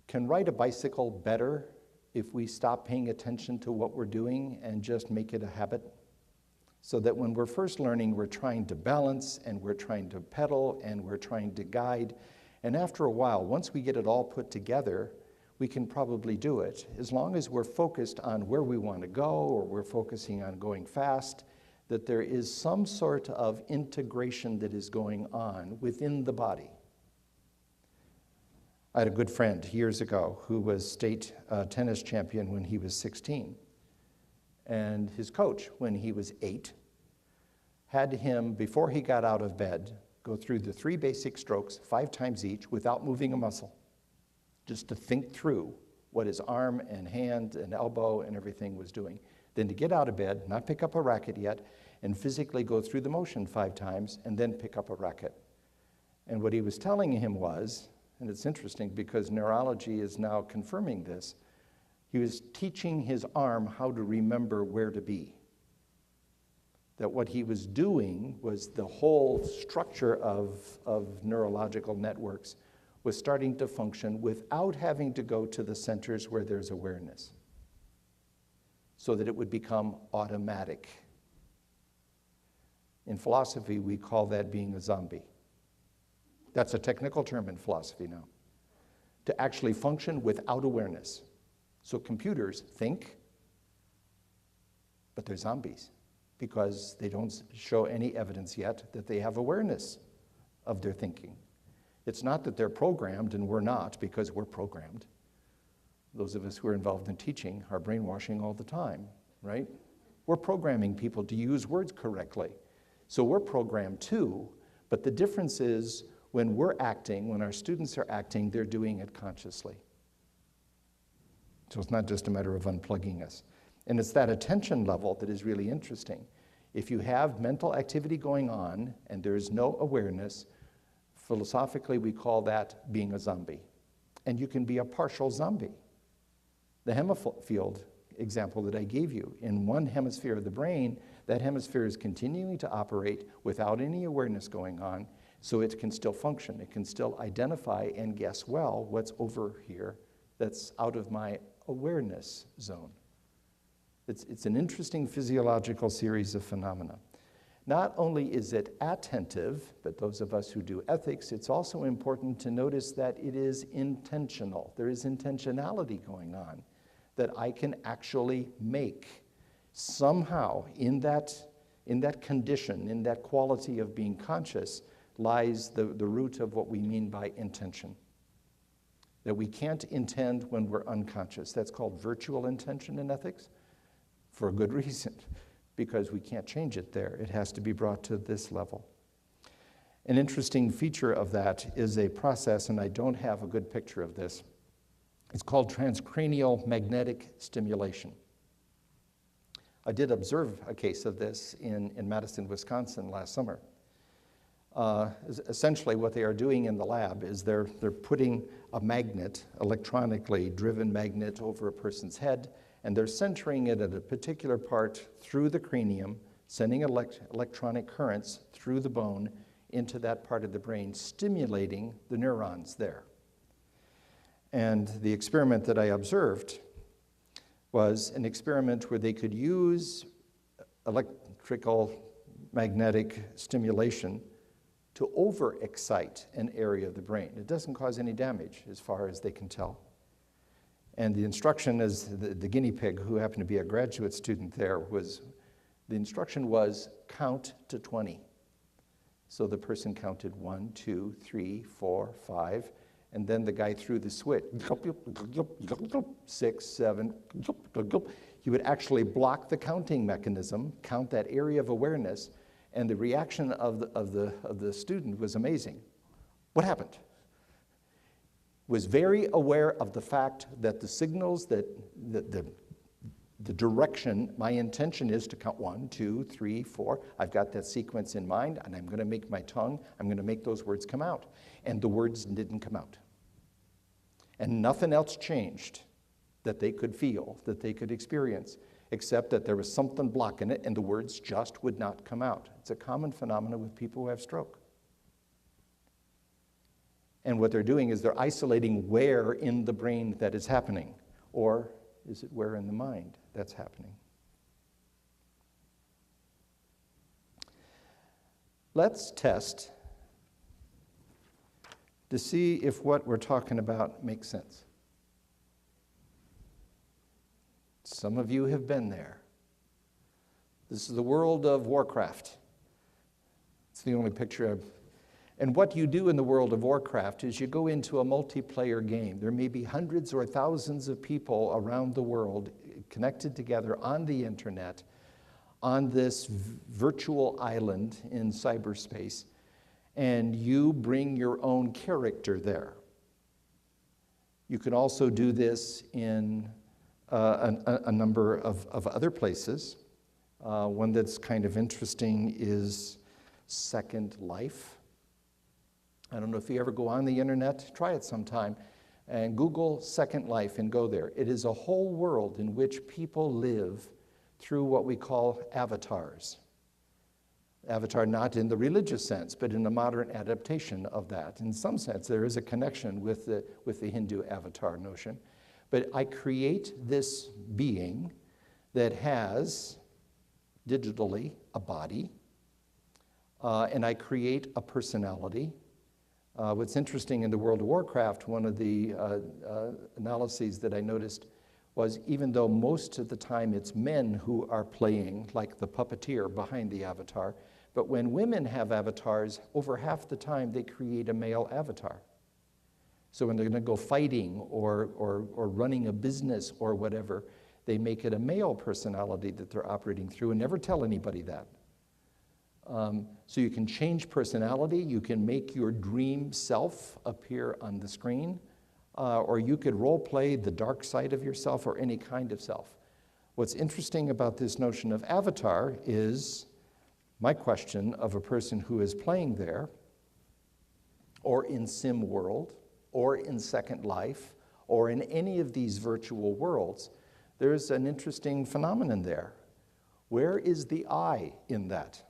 can ride a bicycle better if we stop paying attention to what we're doing and just make it a habit. So that when we're first learning, we're trying to balance, and we're trying to pedal, and we're trying to guide. And after a while, once we get it all put together, we can probably do it, as long as we're focused on where we want to go, or we're focusing on going fast, that there is some sort of integration that is going on within the body. I had a good friend years ago who was state tennis champion when he was 16. And his coach, when he was 8, had him, before he got out of bed, go through the 3 basic strokes 5 times each without moving a muscle, just to think through what his arm and hand and elbow and everything was doing. Then to get out of bed, not pick up a racket yet, and physically go through the motion 5 times, and then pick up a racket. And what he was telling him was, and it's interesting because neurology is now confirming this, he was teaching his arm how to remember where to be. That what he was doing was the whole structure of neurological networks was starting to function without having to go to the centers where there's awareness, so that it would become automatic. In philosophy, we call that being a zombie. That's a technical term in philosophy now. To actually function without awareness. So computers think, but they're zombies because they don't show any evidence yet that they have awareness of their thinking. It's not that they're programmed and we're not, because we're programmed. Those of us who are involved in teaching are brainwashing all the time, right? We're programming people to use words correctly. So we're programmed too, but the difference is when we're acting, when our students are acting, they're doing it consciously. So it's not just a matter of unplugging us. And it's that attention level that is really interesting. If you have mental activity going on and there is no awareness, philosophically we call that being a zombie. And you can be a partial zombie. The Hemofield example that I gave you, in one hemisphere of the brain, that hemisphere is continuing to operate without any awareness going on, So it can still function. It can still identify and guess well what's over here that's out of my awareness zone. It's an interesting physiological series of phenomena. Not only is it attentive, but those of us who do ethics, it's also important to notice that it is intentional. There is intentionality going on that I can actually make. Somehow in that condition, in that quality of being conscious, lies the root of what we mean by intention. That we can't intend when we're unconscious. That's called virtual intention in ethics, for a good reason, because we can't change it there. It has to be brought to this level. An interesting feature of that is a process, and I don't have a good picture of this. It's called transcranial magnetic stimulation. I did observe a case of this in Madison, Wisconsin last summer. Essentially what they are doing in the lab is they're putting a magnet, electronically driven magnet, over a person's head, and they're centering it at a particular part through the cranium, sending electronic currents through the bone into that part of the brain, stimulating the neurons there. And the experiment that I observed was an experiment where they could use electrical magnetic stimulation to overexcite an area of the brain. It doesn't cause any damage as far as they can tell. And the instruction, as the guinea pig, who happened to be a graduate student there, the instruction was count to 20. So the person counted 1, 2, 3, 4, 5, and then the guy threw the switch, 6, 7, he would actually block the counting mechanism, count that area of awareness, and the reaction of the student was amazing. What happened? Was very aware of the fact that the signals, that the direction, my intention is to count 1, 2, 3, 4. I've got that sequence in mind, and I'm going to make my tongue, I'm going to make those words come out. And the words didn't come out. And nothing else changed that they could feel, that they could experience, except that there was something blocking it, and the words just would not come out. It's a common phenomenon with people who have stroke. And what they're doing is they're isolating where in the brain that is happening, or is it where in the mind that's happening? Let's test to see if what we're talking about makes sense. Some of you have been there. This is the world of Warcraft. It's the only picture I've... And what you do in the world of Warcraft is you go into a multiplayer game. There may be hundreds or thousands of people around the world connected together on the internet, on this virtual island in cyberspace, and you bring your own character there. You can also do this in a number of other places. One that's kind of interesting is Second Life. I don't know if you ever go on the internet, try it sometime, and Google Second Life and go there. It is a whole world in which people live through what we call avatars. Avatar not in the religious sense, but in a modern adaptation of that. In some sense, there is a connection with the Hindu avatar notion. But I create this being that has, digitally, a body, and I create a personality. What's interesting in the world of Warcraft, one of the analyses that I noticed was even though most of the time it's men who are playing, like the puppeteer behind the avatar, but when women have avatars, over half the time they create a male avatar. So when they're going to go fighting or running a business or whatever, they make it a male personality that they're operating through and never tell anybody that. So you can change personality, you can make your dream self appear on the screen, or you could role play the dark side of yourself or any kind of self. What's interesting about this notion of avatar is my question of a person who is playing there, or in Sim World, or in Second Life, or in any of these virtual worlds. There's an interesting phenomenon there. Where is the I in that?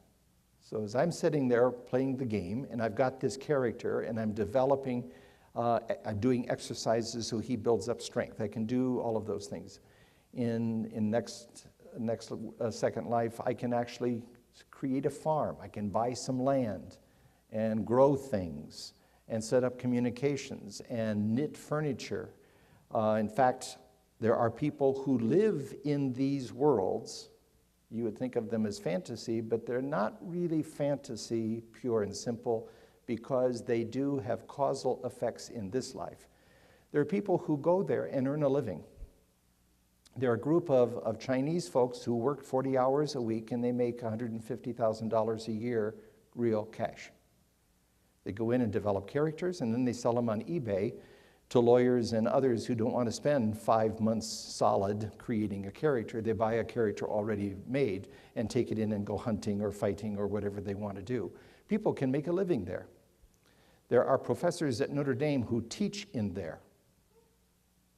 So as I'm sitting there playing the game, and I've got this character, and I'm developing, I'm doing exercises so he builds up strength. I can do all of those things. In Second Life, I can actually create a farm. I can buy some land and grow things and set up communications and knit furniture. In fact, there are people who live in these worlds. You would think of them as fantasy, but they're not really fantasy, pure and simple, because they do have causal effects in this life. There are people who go there and earn a living. There are a group of Chinese folks who work 40 hours a week and they make $150,000 a year real cash. They go in and develop characters and then they sell them on eBay to lawyers and others who don't want to spend 5 months solid creating a character. They buy a character already made and take it in and go hunting or fighting or whatever they want to do. People can make a living there. There are professors at Notre Dame who teach in there.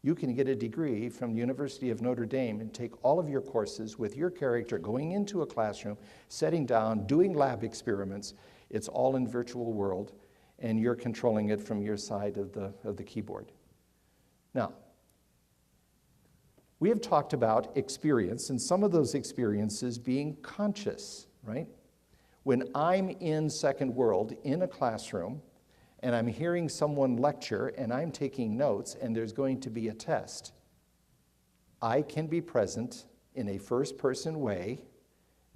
You can get a degree from the University of Notre Dame and take all of your courses with your character going into a classroom, sitting down, doing lab experiments. It's all in virtual world, and you're controlling it from your side of the keyboard. Now, we have talked about experience, and some of those experiences being conscious, right? When I'm in Second World in a classroom, and I'm hearing someone lecture, and I'm taking notes, and there's going to be a test, I can be present in a first-person way,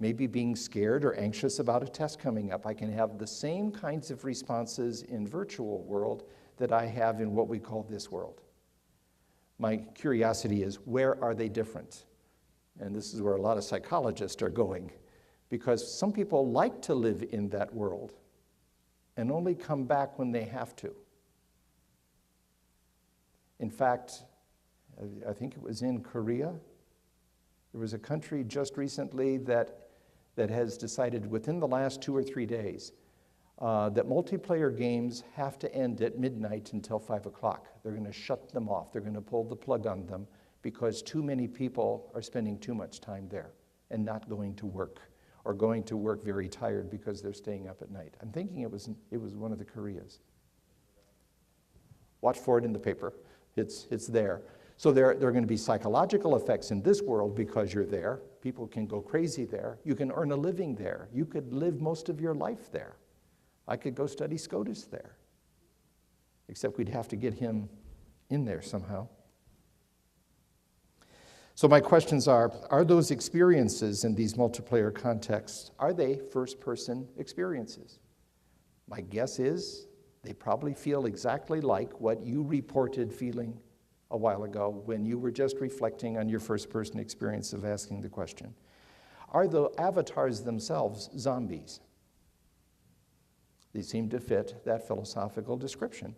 maybe being scared or anxious about a test coming up. I can have the same kinds of responses in virtual world that I have in what we call this world. My curiosity is, where are they different? And this is where a lot of psychologists are going, because some people like to live in that world and only come back when they have to. In fact, I think it was in Korea, there was a country just recently that has decided within the last 2 or 3 days that multiplayer games have to end at midnight until 5 o'clock. They're going to shut them off. They're going to pull the plug on them because too many people are spending too much time there and not going to work, or going to work very tired because they're staying up at night. I'm thinking it was one of the Koreas. Watch for it in the paper. It's there. So there are going to be psychological effects in this world because you're there. People can go crazy there. You can earn a living there. You could live most of your life there. I could go study SCOTUS there. Except we'd have to get him in there somehow. So my questions are those experiences in these multiplayer contexts, are they first-person experiences? My guess is they probably feel exactly like what you reported feeling a while ago when you were just reflecting on your first-person experience of asking the question. Are the avatars themselves zombies? They seem to fit that philosophical description,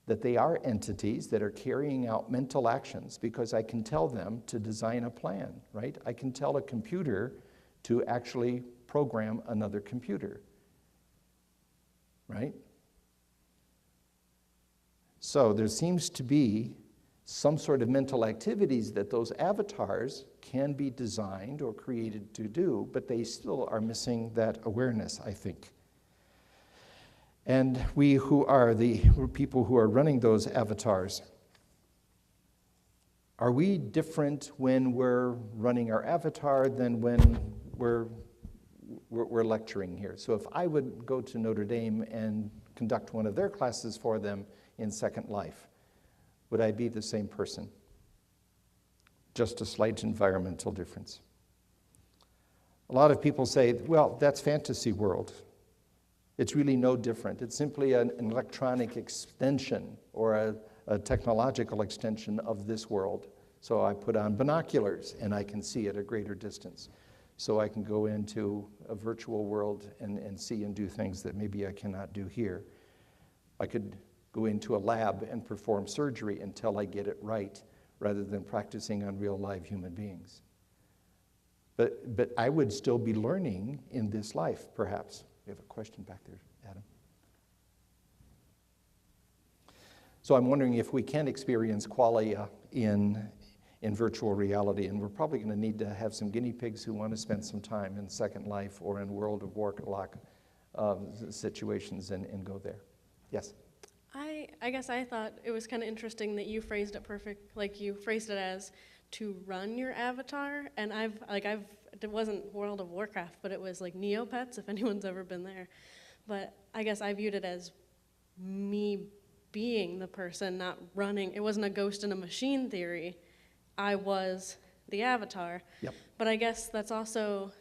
that they are entities that are carrying out mental actions because I can tell them to design a plan, right? I can tell a computer to actually program another computer, right? So there seems to be some sort of mental activities that those avatars can be designed or created to do, but they still are missing that awareness, I think. And we who are the people who are running those avatars, are we different when we're running our avatar than when we're lecturing here? So if I would go to Notre Dame and conduct one of their classes for them in Second Life, would I be the same person? Just a slight environmental difference. A lot of people say, well, that's fantasy world. It's really no different. It's simply an electronic extension or a technological extension of this world. So I put on binoculars and I can see at a greater distance. So I can go into a virtual world and see and do things that maybe I cannot do here. I could go into a lab and perform surgery until I get it right, rather than practicing on real live human beings. But I would still be learning in this life, perhaps. We have a question back there, Adam. So I'm wondering if we can experience qualia in virtual reality, and we're probably going to need to have some guinea pigs who want to spend some time in Second Life or in World of Warlock situations and go there. Yes? I guess I thought it was kind of interesting that you phrased it like you phrased it as to run your avatar, and it wasn't World of Warcraft, but it was like Neopets, if anyone's ever been there. But I guess I viewed it as me being the person, not running. It wasn't a ghost in a machine theory. I was the avatar. Yep. But I guess that's also,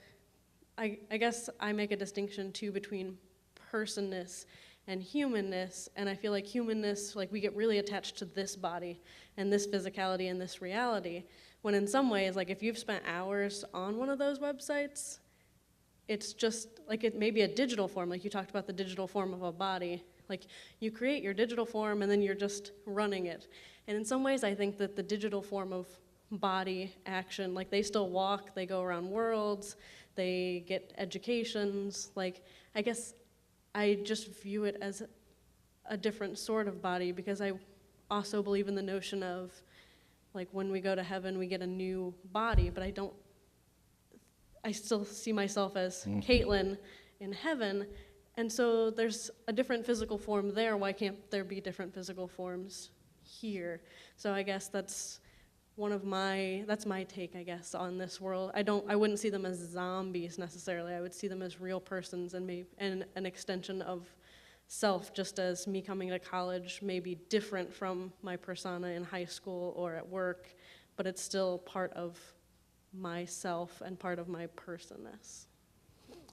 I guess I make a distinction too between personness and humanness, and I feel like humanness, like we get really attached to this body and this physicality and this reality, when in some ways, like if you've spent hours on one of those websites, it's just like it may be a digital form, like you talked about the digital form of a body. Like you create your digital form and then you're just running it. And in some ways I think that the digital form of body action, like they still walk, they go around worlds, they get educations, like I guess I just view it as a different sort of body, because I also believe in the notion of like when we go to heaven we get a new body, but I still see myself as Caitlin in heaven, and so there's a different physical form there. Why can't there be different physical forms here? So I guess that's my take, I guess, on this world. I wouldn't see them as zombies necessarily. I would see them as real persons and an extension of self, just as me coming to college may be different from my persona in high school or at work, but it's still part of myself and part of my personness.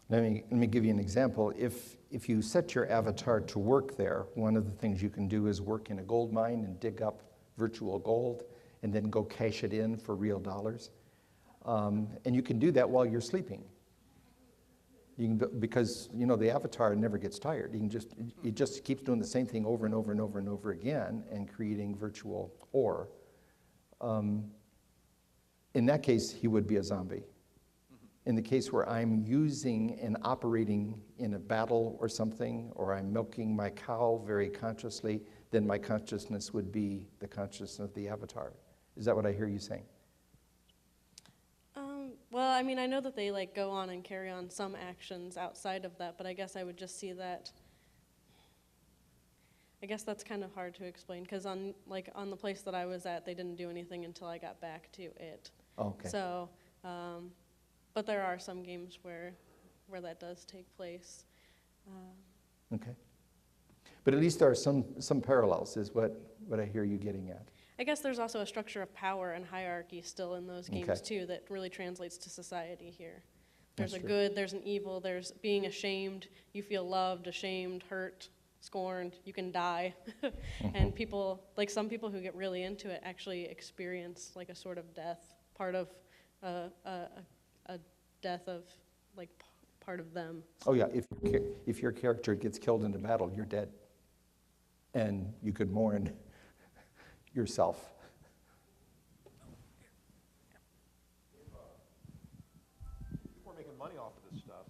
Let me give you an example. If you set your avatar to work there, one of the things you can do is work in a gold mine and dig up virtual gold and then go cash it in for real dollars. And you can do that while you're sleeping. Because the avatar never gets tired. It just keeps doing the same thing over and over and over and over again and creating virtual ore. In that case, he would be a zombie. In the case where I'm using and operating in a battle or something, or I'm milking my cow very consciously, then my consciousness would be the consciousness of the avatar. Is that what I hear you saying? Well, I mean, I know that they like go on and carry on some actions outside of that, but I guess I would just see that. I guess that's kind of hard to explain, because on the place that I was at, they didn't do anything until I got back to it. Oh, okay. So, but there are some games where that does take place. Okay. But at least there are some parallels, is what I hear you getting at. I guess there's also a structure of power and hierarchy still in those games, Okay. too, that really translates to society here. There's That's a true. good, there's an evil, there's being ashamed. You feel loved, ashamed, hurt, scorned, you can die. And people, like some people who get really into it actually experience like a sort of death, part of a death of like part of them. Oh yeah, if your character gets killed in a battle, you're dead. And you could mourn yourself. If we're making money off of this stuff,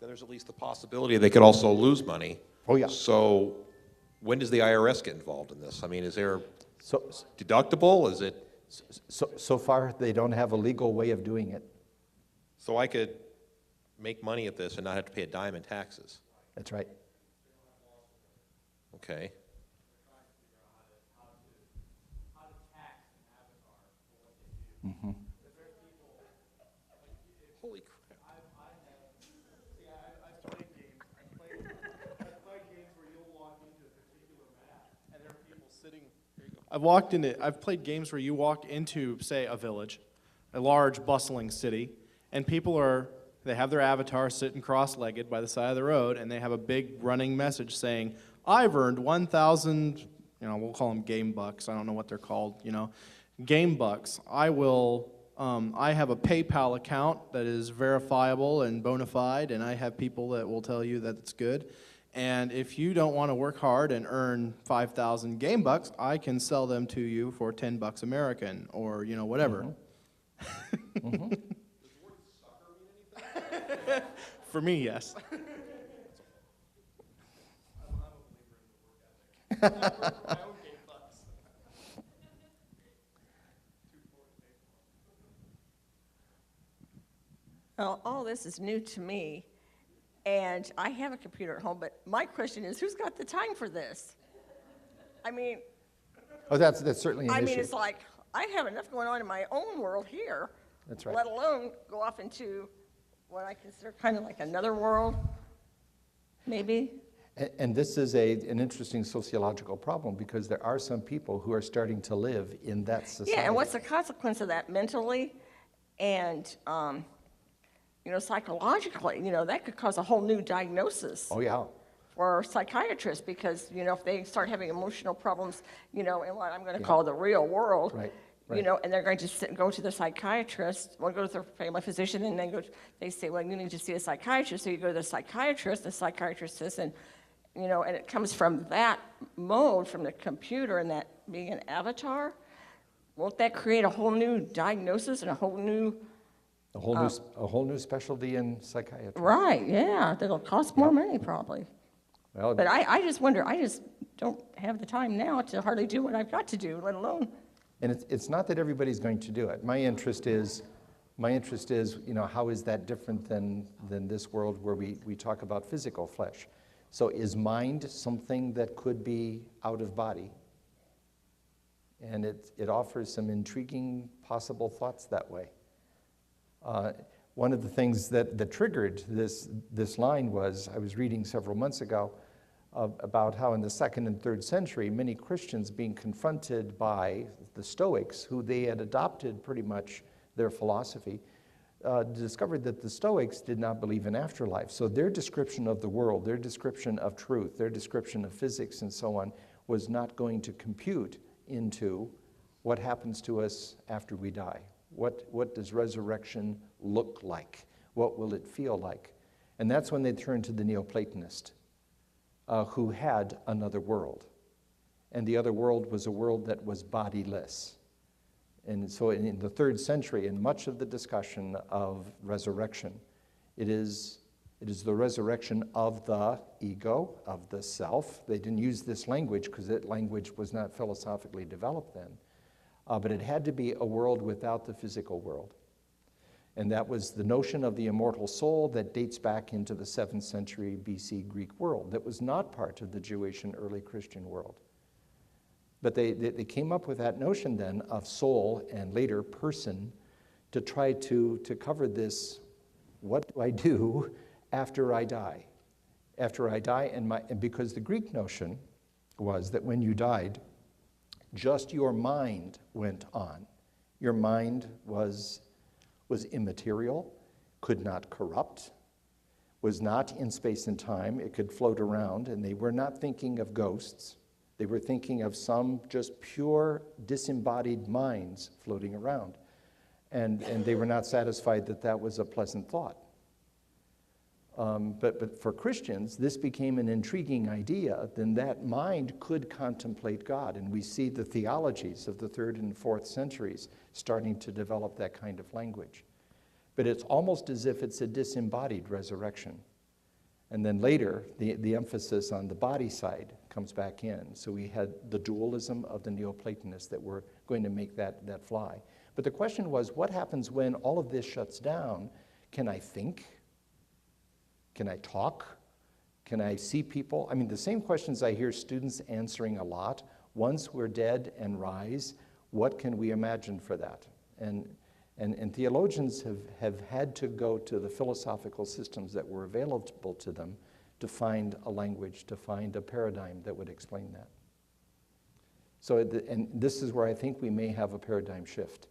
then there's at least the possibility they could also lose money. Oh yeah. So when does the IRS get involved in this? I mean, is there So deductible? Is it? so far, they don't have a legal way of doing it. So I could make money at this and not have to pay a dime in taxes. That's right. Okay. Mm-hmm. Holy crap. I've played games. I've played games where you'll walk into a particular map, and there are people sitting. I've played games where you walk into, say, a village, a large, bustling city, and they have their avatar sitting cross-legged by the side of the road, and they have a big running message saying, "I've earned 1,000," we'll call them game bucks. I don't know what they're called, game bucks. I have a PayPal account that is verifiable and bona fide, and I have people that will tell you that it's good. And if you don't want to work hard and earn 5,000 game bucks, I can sell them to you for $10 American, or whatever. Mm-hmm. Mm-hmm. Does the word sucker mean anything? For me, yes. Well, all this is new to me, And I have a computer at home, but my question is, who's got the time for this? I mean, Oh, that's certainly an I issue. mean, it's like, I have enough going on in my own world here. That's right. Let alone go off into what I consider kind of like another world, maybe. And this is an interesting sociological problem because there are some people who are starting to live in that society. Yeah, and what's the consequence of that mentally and, psychologically? That could cause a whole new diagnosis. Oh, yeah. For psychiatrists, because, if they start having emotional problems, in what I'm going to call the real world, Right. and they're going to go to the psychiatrist, or go to their family physician, and then they say, well, you need to see a psychiatrist, so you go to the psychiatrist says, and it comes from that mode, from the computer and that being an avatar. Won't that create a whole new diagnosis and a whole new... A whole new specialty in psychiatry. Right, yeah, that'll cost more money probably. Well, But I just wonder, I just don't have the time now to hardly do what I've got to do, let alone... and it's not that everybody's going to do it. My interest is, how is that different than this world where we talk about physical flesh? So is mind something that could be out of body? And it offers some intriguing possible thoughts that way. One of the things that triggered this line was, I was reading several months ago about how in the 2nd and 3rd century, many Christians being confronted by the Stoics, who they had adopted pretty much their philosophy, discovered that the Stoics did not believe in afterlife. So their description of the world, their description of truth, their description of physics and so on was not going to compute into what happens to us after we die. What does resurrection look like? What will it feel like? And that's when they turned to the Neoplatonist, who had another world. And the other world was a world that was bodiless. And so in the 3rd century, in much of the discussion of resurrection, it is the resurrection of the ego, of the self. They didn't use this language because that language was not philosophically developed then. But it had to be a world without the physical world. And that was the notion of the immortal soul that dates back into the 7th century BC Greek world. That was not part of the Jewish and early Christian world. But they came up with that notion then of soul and later person to try to cover this, what do I do after I die? After I die, and because the Greek notion was that when you died, just your mind went on. Your mind was immaterial, could not corrupt, was not in space and time. It could float around, and they were not thinking of ghosts. They were thinking of some just pure disembodied minds floating around. And they were not satisfied that that was a pleasant thought. But for Christians, this became an intriguing idea. Then that mind could contemplate God. And we see the theologies of the 3rd and 4th centuries starting to develop that kind of language. But it's almost as if it's a disembodied resurrection. And then later, the emphasis on the body side comes back in. So we had the dualism of the Neoplatonists that were going to make that fly. But the question was, what happens when all of this shuts down? Can I think? Can I talk? Can I see people? I mean, the same questions I hear students answering a lot. Once we're dead and rise, what can we imagine for that? And theologians have had to go to the philosophical systems that were available to them to find a language, to find a paradigm that would explain that. So, and this is where I think we may have a paradigm shift.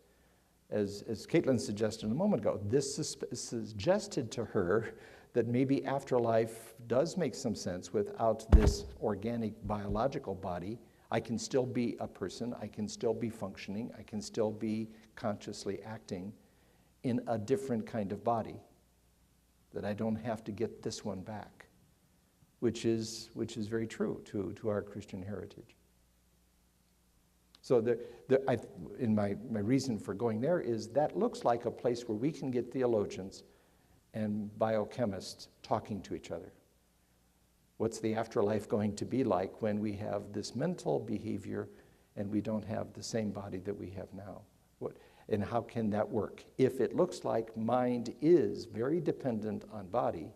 As Caitlin suggested a moment ago, this suggested to her that maybe afterlife does make some sense without this organic biological body. I can still be a person, I can still be functioning, I can still be consciously acting in a different kind of body, that I don't have to get this one back, which is very true to our Christian heritage. So in my reason for going there is that looks like a place where we can get theologians and biochemists talking to each other. What's the afterlife going to be like when we have this mental behavior and we don't have the same body that we have now? And how can that work? If it looks like mind is very dependent on body,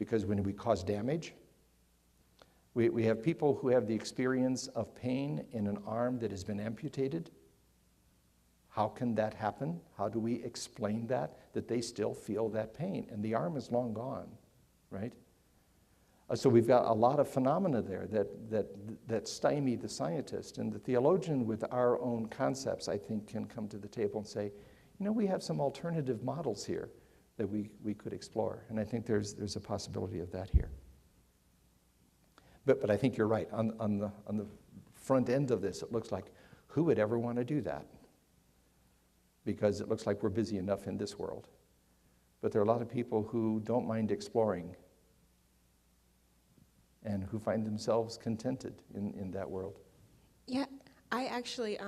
Because when we cause damage, we have people who have the experience of pain in an arm that has been amputated. How can that happen? How do we explain that they still feel that pain? And the arm is long gone, right? So we've got a lot of phenomena there that stymie the scientist. And the theologian with our own concepts, I think, can come to the table and say, you know, we have some alternative models here that we could explore. And I think there's a possibility of that here. But I think you're right. On the front end of this, it looks like, who would ever want to do that? Because it looks like we're busy enough in this world. But there are a lot of people who don't mind exploring and who find themselves contented in that world. Yeah, I actually,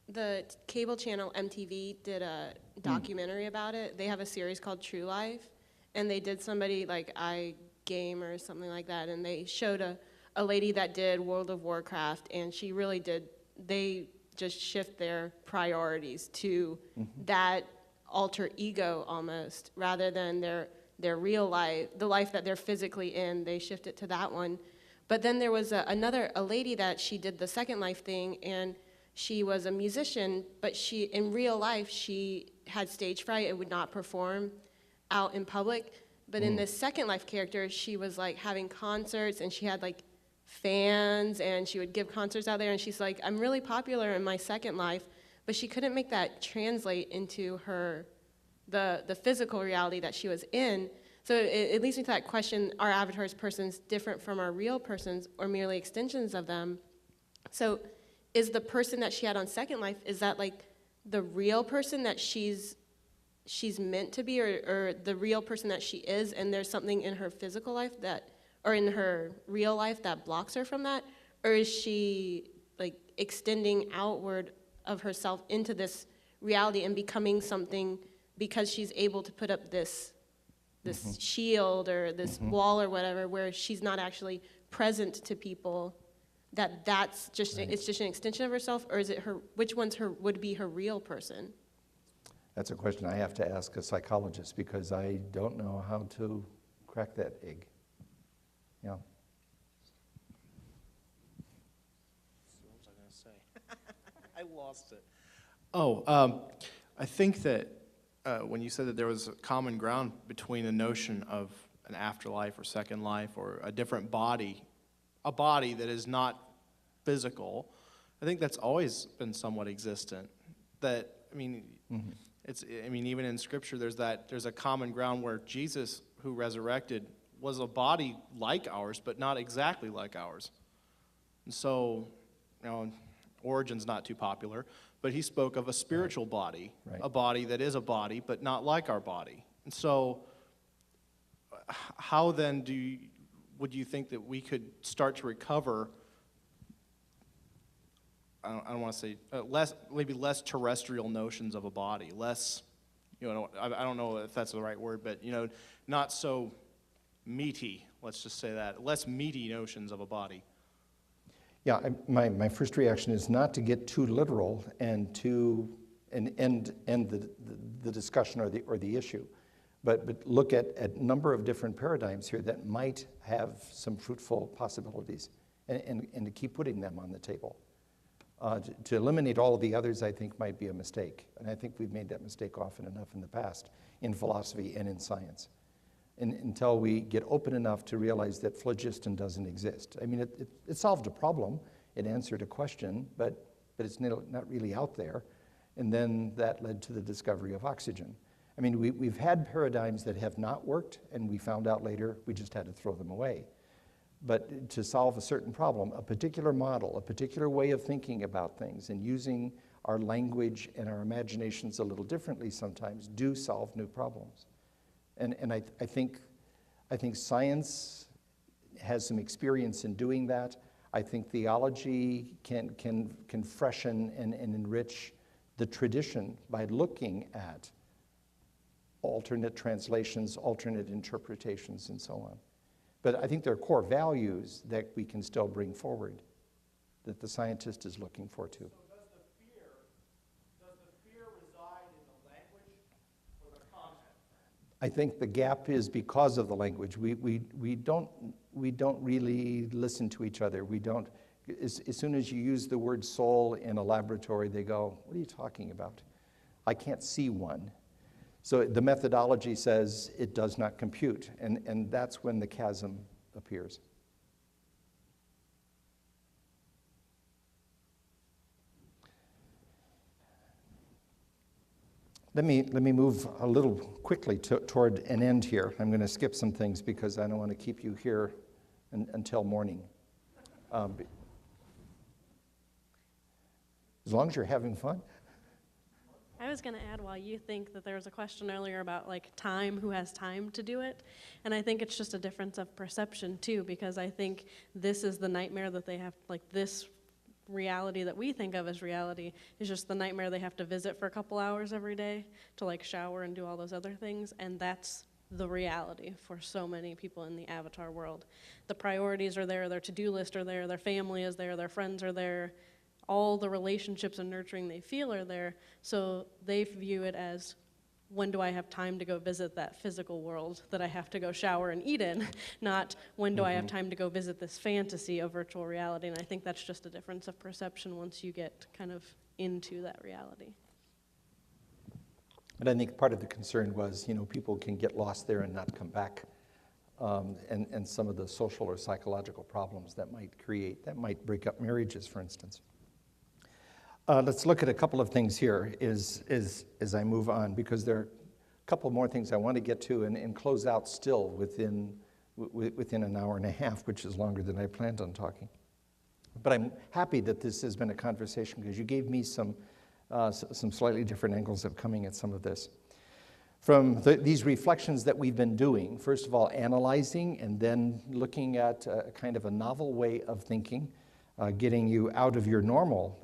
the cable channel MTV did a documentary about it. They have a series called True Life, and they did somebody like iGame or something like that, and they showed a lady that did World of Warcraft, and she really did, they just shift their priorities to that alter ego almost, rather than their real life, the life that they're physically in, they shift it to that one. But then there was a lady that she did the Second Life thing, and she was a musician, but she, in real life, she had stage fright and would not perform out in public. But in this Second Life character, she was like having concerts, and she had like fans, and she would give concerts out there, and she's like, I'm really popular in my Second Life, but she couldn't make that translate into her, the physical reality that she was in. So it leads me to that question, are avatars persons different from our real persons or merely extensions of them? So is the person that she had on Second Life, is that like the real person that she's meant to be, or the real person that she is, and there's something in her physical life that, or in her real life that blocks her from that? Or is she like extending outward of herself into this reality and becoming something because she's able to put up this shield or this wall or whatever, where she's not actually present to people, that's just, it's just an extension of herself? Or is it her, which one's her, would be her real person? That's a question I have to ask a psychologist, because I don't know how to crack that egg. Yeah. What was I going to say? I lost it. Oh, I think that when you said that there was a common ground between the notion of an afterlife or second life or a different body, a body that is not physical, I think that's always been somewhat existent. That, I mean, it's, I mean, even in Scripture, there's a common ground where Jesus, who resurrected, was a body like ours, but not exactly like ours. And so, you know, Origen's not too popular, but he spoke of a spiritual body, a body that is a body, but not like our body. And so, how then would you think that we could start to recover, I don't want to say, maybe less terrestrial notions of a body, less, you know, I don't know if that's the right word, but, you know, not so meaty, let's just say that, less meaty notions of a body? Yeah, my first reaction is not to get too literal and to end the discussion or the issue, but look at a number of different paradigms here that might have some fruitful possibilities, and to keep putting them on the table. To eliminate all of the others, I think, might be a mistake, and I think we've made that mistake often enough in the past, in philosophy and in science. Until we get open enough to realize that phlogiston doesn't exist. I mean, it solved a problem, it answered a question, but it's not really out there. And then that led to the discovery of oxygen. I mean, we've had paradigms that have not worked, and we found out later we just had to throw them away. But to solve a certain problem, a particular model, a particular way of thinking about things, and using our language and our imaginations a little differently sometimes do solve new problems. And I think science has some experience in doing that. I think theology can freshen and enrich the tradition by looking at alternate translations, alternate interpretations, and so on. But I think there are core values that we can still bring forward that the scientist is looking for too. So does the fear reside in the language or the content? I think the gap is because of the language. We don't really listen to each other. We don't, as soon as you use the word soul in a laboratory, they go, what are you talking about? I can't see one. So the methodology says it does not compute, and that's when the chasm appears. Let me move a little quickly toward an end here. I'm going to skip some things because I don't want to keep you here until morning. As long as you're having fun. I was going to add, while you think that there was a question earlier about like time, who has time to do it, and I think it's just a difference of perception too, because I think this is the nightmare that they have, like this reality that we think of as reality is just the nightmare they have to visit for a couple hours every day to like shower and do all those other things, and that's the reality for so many people in the avatar world. The priorities are there, their to-do list are there, their family is there, their friends are there, all the relationships and nurturing they feel are there, so they view it as, when do I have time to go visit that physical world that I have to go shower and eat in, not when do I have time to go visit this fantasy of virtual reality. And I think that's just a difference of perception once you get kind of into that reality. But I think part of the concern was, people can get lost there and not come back, and some of the social or psychological problems that might break up marriages, for instance. Let's look at a couple of things here as I move on, because there are a couple more things I want to get to and close out still within an hour and a half, which is longer than I planned on talking. But I'm happy that this has been a conversation because you gave me some slightly different angles of coming at some of this. From these reflections that we've been doing, first of all, analyzing and then looking at a kind of a novel way of thinking, getting you out of your normal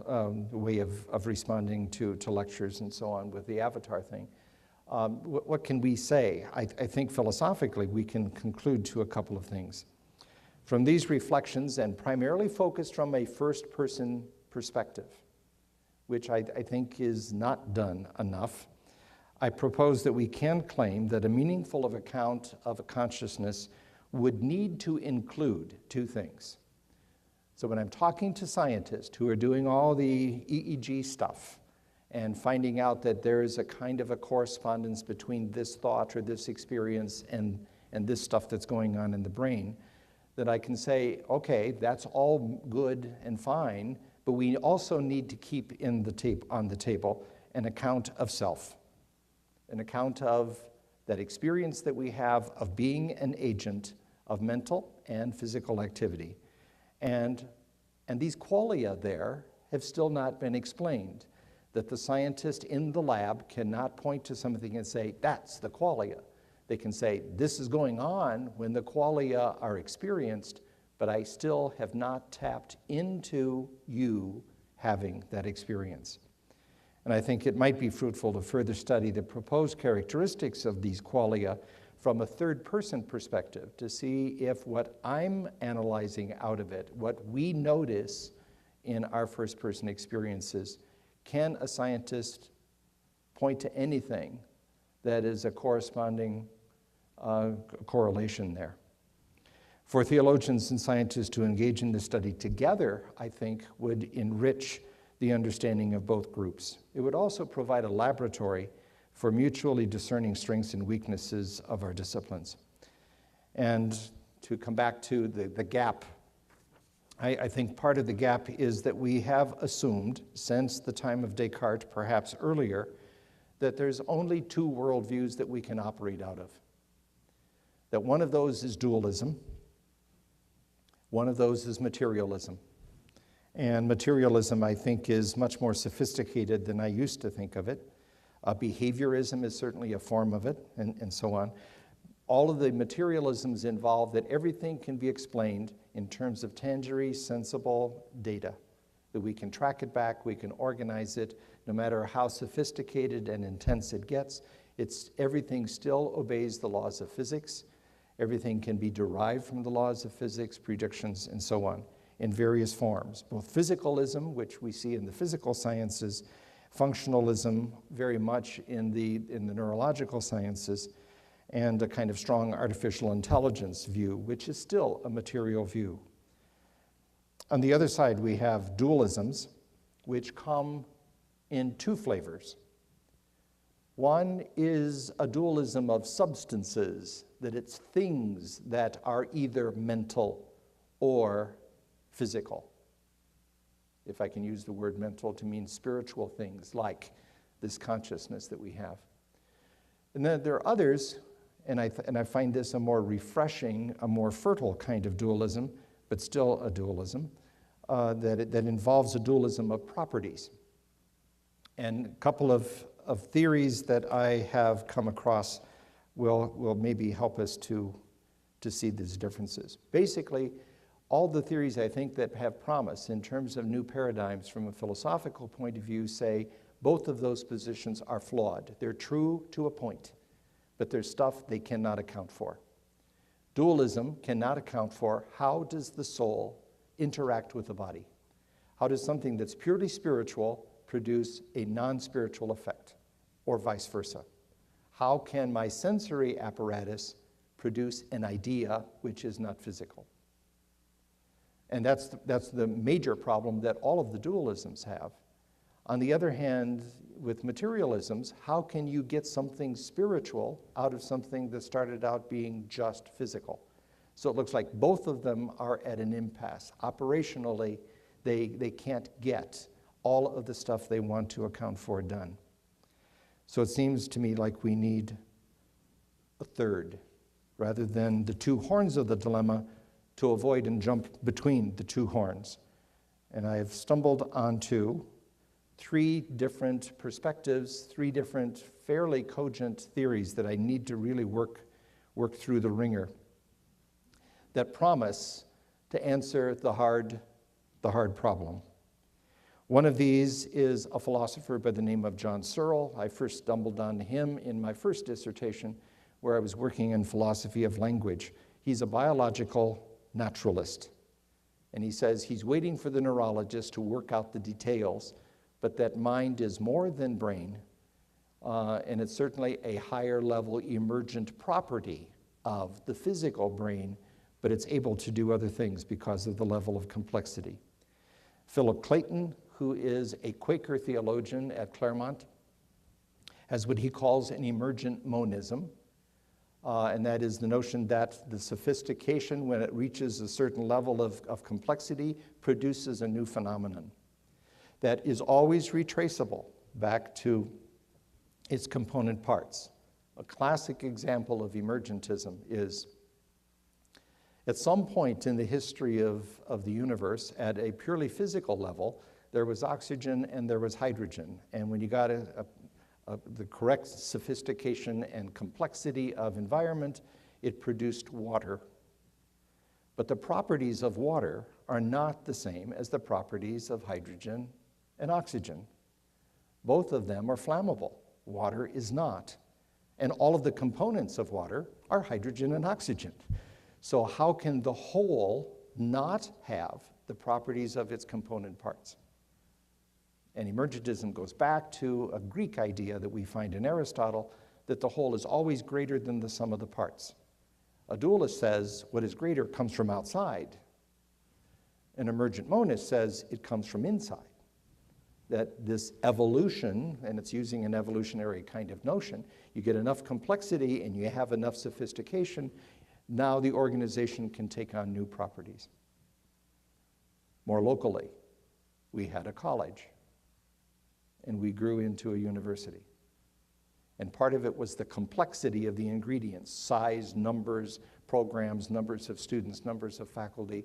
way of responding to lectures and so on with the avatar thing. What can we say? I think philosophically we can conclude to a couple of things. From these reflections, and primarily focused from a first-person perspective, which I think is not done enough, I propose that we can claim that a meaningful account of a consciousness would need to include two things. So when I'm talking to scientists who are doing all the EEG stuff and finding out that there is a kind of a correspondence between this thought or this experience and this stuff that's going on in the brain, that I can say, okay, that's all good and fine, but we also need to keep on the table an account of self, an account of that experience that we have of being an agent of mental and physical activity. And these qualia there have still not been explained, that the scientist in the lab cannot point to something and say, that's the qualia. They can say, this is going on when the qualia are experienced, but I still have not tapped into you having that experience. And I think it might be fruitful to further study the proposed characteristics of these qualia from a third-person perspective to see if what I'm analyzing out of it, what we notice in our first-person experiences, can a scientist point to anything that is a corresponding correlation there? For theologians and scientists to engage in this study together, I think, would enrich the understanding of both groups. It would also provide a laboratory for mutually discerning strengths and weaknesses of our disciplines. And to come back to the gap, I think part of the gap is that we have assumed, since the time of Descartes, perhaps earlier, that there's only two worldviews that we can operate out of. That one of those is dualism, one of those is materialism. And materialism, I think, is much more sophisticated than I used to think of it. Behaviorism is certainly a form of it, and so on. All of the materialisms involve that everything can be explained in terms of tangible, sensible data, that we can track it back, we can organize it, no matter how sophisticated and intense it gets, everything still obeys the laws of physics. Everything can be derived from the laws of physics, predictions, and so on, in various forms. Both physicalism, which we see in the physical sciences, functionalism very much in the neurological sciences, and a kind of strong artificial intelligence view, which is still a material view. On the other side, we have dualisms, which come in two flavors. One is a dualism of substances, that it's things that are either mental or physical. If I can use the word mental to mean spiritual things like this consciousness that we have. And then there are others, and I find this a more refreshing, a more fertile kind of dualism, but still a dualism, that involves a dualism of properties. And a couple of theories that I have come across will maybe help us to see these differences. Basically, all the theories I think that have promise in terms of new paradigms from a philosophical point of view say both of those positions are flawed. They're true to a point, but there's stuff they cannot account for. Dualism cannot account for how does the soul interact with the body. How does something that's purely spiritual produce a non-spiritual effect, or vice versa? How can my sensory apparatus produce an idea which is not physical? And that's the major problem that all of the dualisms have. On the other hand, with materialisms, how can you get something spiritual out of something that started out being just physical? So it looks like both of them are at an impasse. Operationally, they can't get all of the stuff they want to account for done. So it seems to me like we need a third, rather than the two horns of the dilemma, to avoid and jump between the two horns. And I have stumbled onto three different perspectives, three different fairly cogent theories that I need to really work through the ringer that promise to answer the hard problem. One of these is a philosopher by the name of John Searle. I first stumbled on him in my first dissertation where I was working in philosophy of language. He's a biological naturalist. And he says he's waiting for the neurologist to work out the details, but that mind is more than brain, and it's certainly a higher level emergent property of the physical brain, but it's able to do other things because of the level of complexity. Philip Clayton, who is a Quaker theologian at Claremont, has what he calls an emergent monism, and that is the notion that the sophistication, when it reaches a certain level of complexity, produces a new phenomenon that is always retraceable back to its component parts. A classic example of emergentism is at some point in the history of the universe, at a purely physical level, there was oxygen and there was hydrogen. And when you got the correct sophistication and complexity of environment, it produced water. But the properties of water are not the same as the properties of hydrogen and oxygen. Both of them are flammable. Water is not. And all of the components of water are hydrogen and oxygen. So how can the whole not have the properties of its component parts? And emergentism goes back to a Greek idea that we find in Aristotle, that the whole is always greater than the sum of the parts. A dualist says what is greater comes from outside. An emergent monist says it comes from inside. That this evolution, and it's using an evolutionary kind of notion, you get enough complexity and you have enough sophistication, now the organization can take on new properties. More locally, we had a college, and we grew into a university. And part of it was the complexity of the ingredients, size, numbers, programs, numbers of students, numbers of faculty,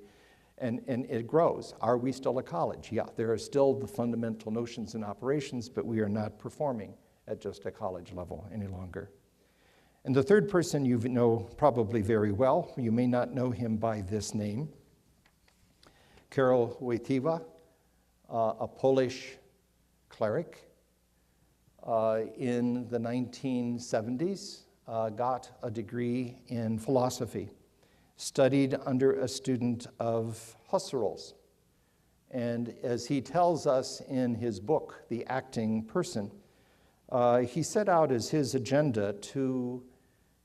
and it grows. Are we still a college? Yeah, there are still the fundamental notions and operations, but we are not performing at just a college level any longer. And the third person you know probably very well, you may not know him by this name, Karol Wojtyła, a Polish cleric in the 1970s, got a degree in philosophy, studied under a student of Husserl's. And as he tells us in his book, The Acting Person, he set out as his agenda to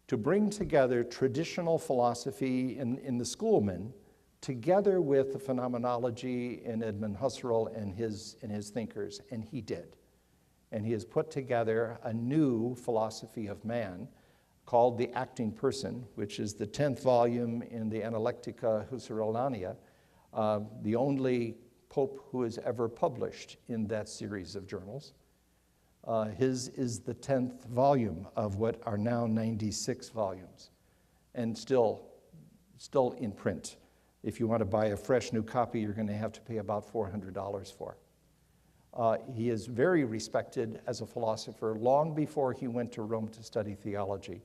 to bring together traditional philosophy in the schoolmen together with the phenomenology in Edmund Husserl and his thinkers, and he did. And he has put together a new philosophy of man called The Acting Person, which is the 10th volume in the Analectica Husserliana, the only pope who has ever published in that series of journals. His is the 10th volume of what are now 96 volumes, and still in print. If you want to buy a fresh new copy, you're going to have to pay about $400 for. He is very respected as a philosopher long before he went to Rome to study theology.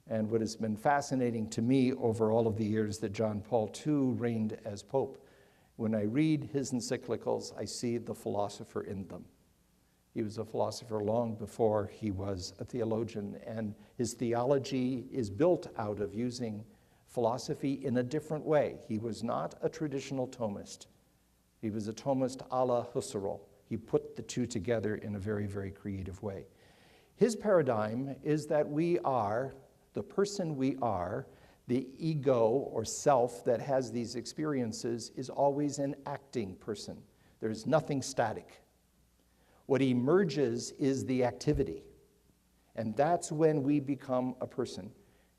And what has been fascinating to me over all of the years that John Paul II reigned as Pope, when I read his encyclicals, I see the philosopher in them. He was a philosopher long before he was a theologian, and his theology is built out of using philosophy in a different way. He was not a traditional Thomist. He was a Thomist a la Husserl. He put the two together in a very, very creative way. His paradigm is that we are, the person we are, the ego or self that has these experiences is always an acting person. There's nothing static. What emerges is the activity. And that's when we become a person.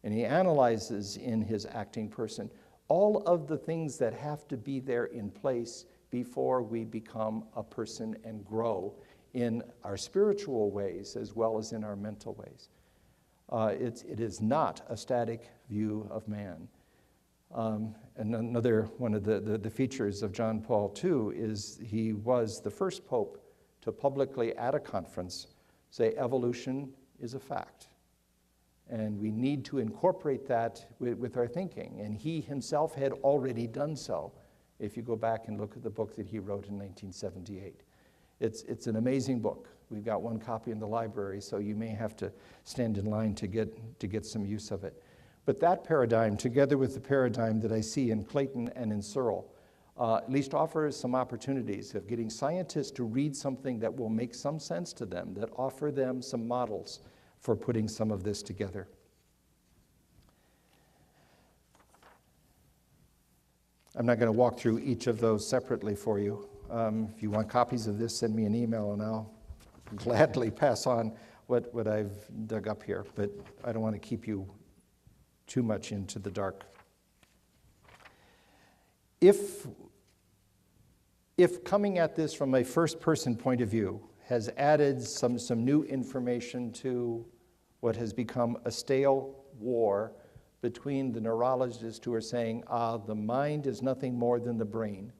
And he analyzes in his Acting Person all of the things that have to be there in place before we become a person and grow in our spiritual ways as well as in our mental ways. It is not a static view of man. And another one of the features of John Paul II is he was the first pope to publicly at a conference say evolution is a fact. And we need to incorporate that with our thinking. And he himself had already done so, if you go back and look at the book that he wrote in 1978. It's an amazing book. We've got one copy in the library, so you may have to stand in line to get some use of it. But that paradigm, together with the paradigm that I see in Clayton and in Searle, at least offers some opportunities of getting scientists to read something that will make some sense to them, that offer them some models for putting some of this together. I'm not going to walk through each of those separately for you. If you want copies of this, send me an email and I'll gladly pass on what I've dug up here, but I don't want to keep you too much into the dark. If coming at this from a first-person point of view has added some new information to what has become a stale war between the neurologists who are saying, the mind is nothing more than the brain.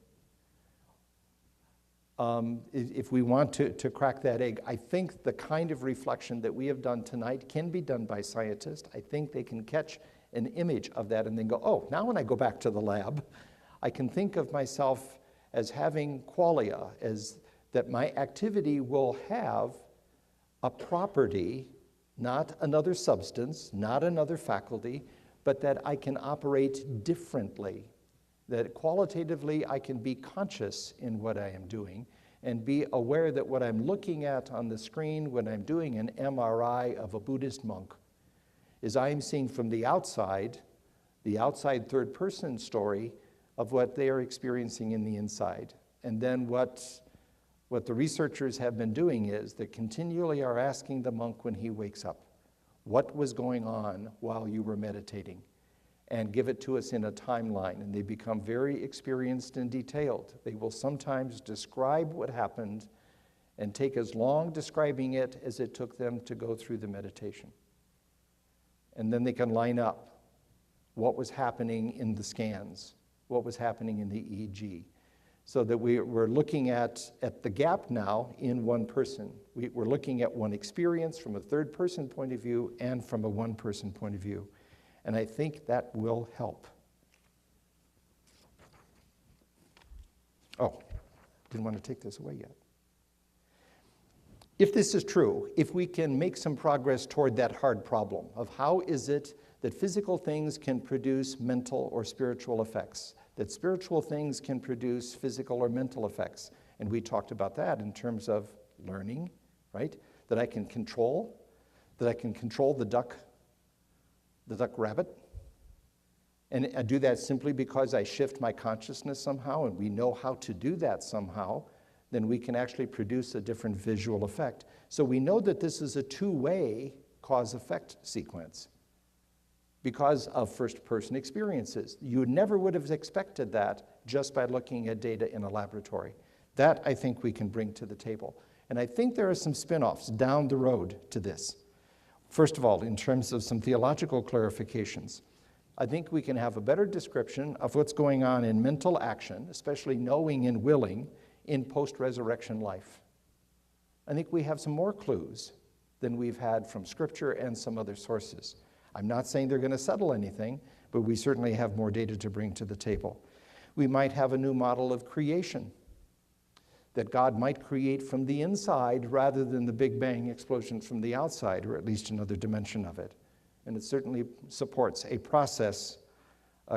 If we want to crack that egg, I think the kind of reflection that we have done tonight can be done by scientists. I think they can catch an image of that and then go, oh, now when I go back to the lab, I can think of myself as having qualia, as that my activity will have a property, not another substance, not another faculty, but that I can operate differently, that qualitatively I can be conscious in what I am doing and be aware that what I'm looking at on the screen when I'm doing an MRI of a Buddhist monk is I am seeing from the outside third-person story of what they are experiencing in the inside. And then what the researchers have been doing is they continually are asking the monk when he wakes up, what was going on while you were meditating? And give it to us in a timeline. And they become very experienced and detailed. They will sometimes describe what happened and take as long describing it as it took them to go through the meditation. And then they can line up what was happening in the scans, what was happening in the EEG, so that we're looking at the gap now in one person. We're looking at one experience from a third-person point of view and from a one-person point of view. And I think that will help. Oh, didn't want to take this away yet. If this is true, if we can make some progress toward that hard problem of how is it that physical things can produce mental or spiritual effects, that spiritual things can produce physical or mental effects. And we talked about that in terms of learning, right? That I can control the duck the duck rabbit. And I do that simply because I shift my consciousness somehow, and we know how to do that somehow, then we can actually produce a different visual effect. So we know that this is a two-way cause-effect sequence because of first-person experiences. You never would have expected that just by looking at data in a laboratory. That, I think, we can bring to the table. And I think there are some spin-offs down the road to this. First of all, in terms of some theological clarifications, I think we can have a better description of what's going on in mental action, especially knowing and willing, in post-resurrection life. I think we have some more clues than we've had from Scripture and some other sources. I'm not saying they're going to settle anything, but we certainly have more data to bring to the table. We might have a new model of creation, that God might create from the inside rather than the Big Bang explosion from the outside, or at least another dimension of it. And it certainly supports a process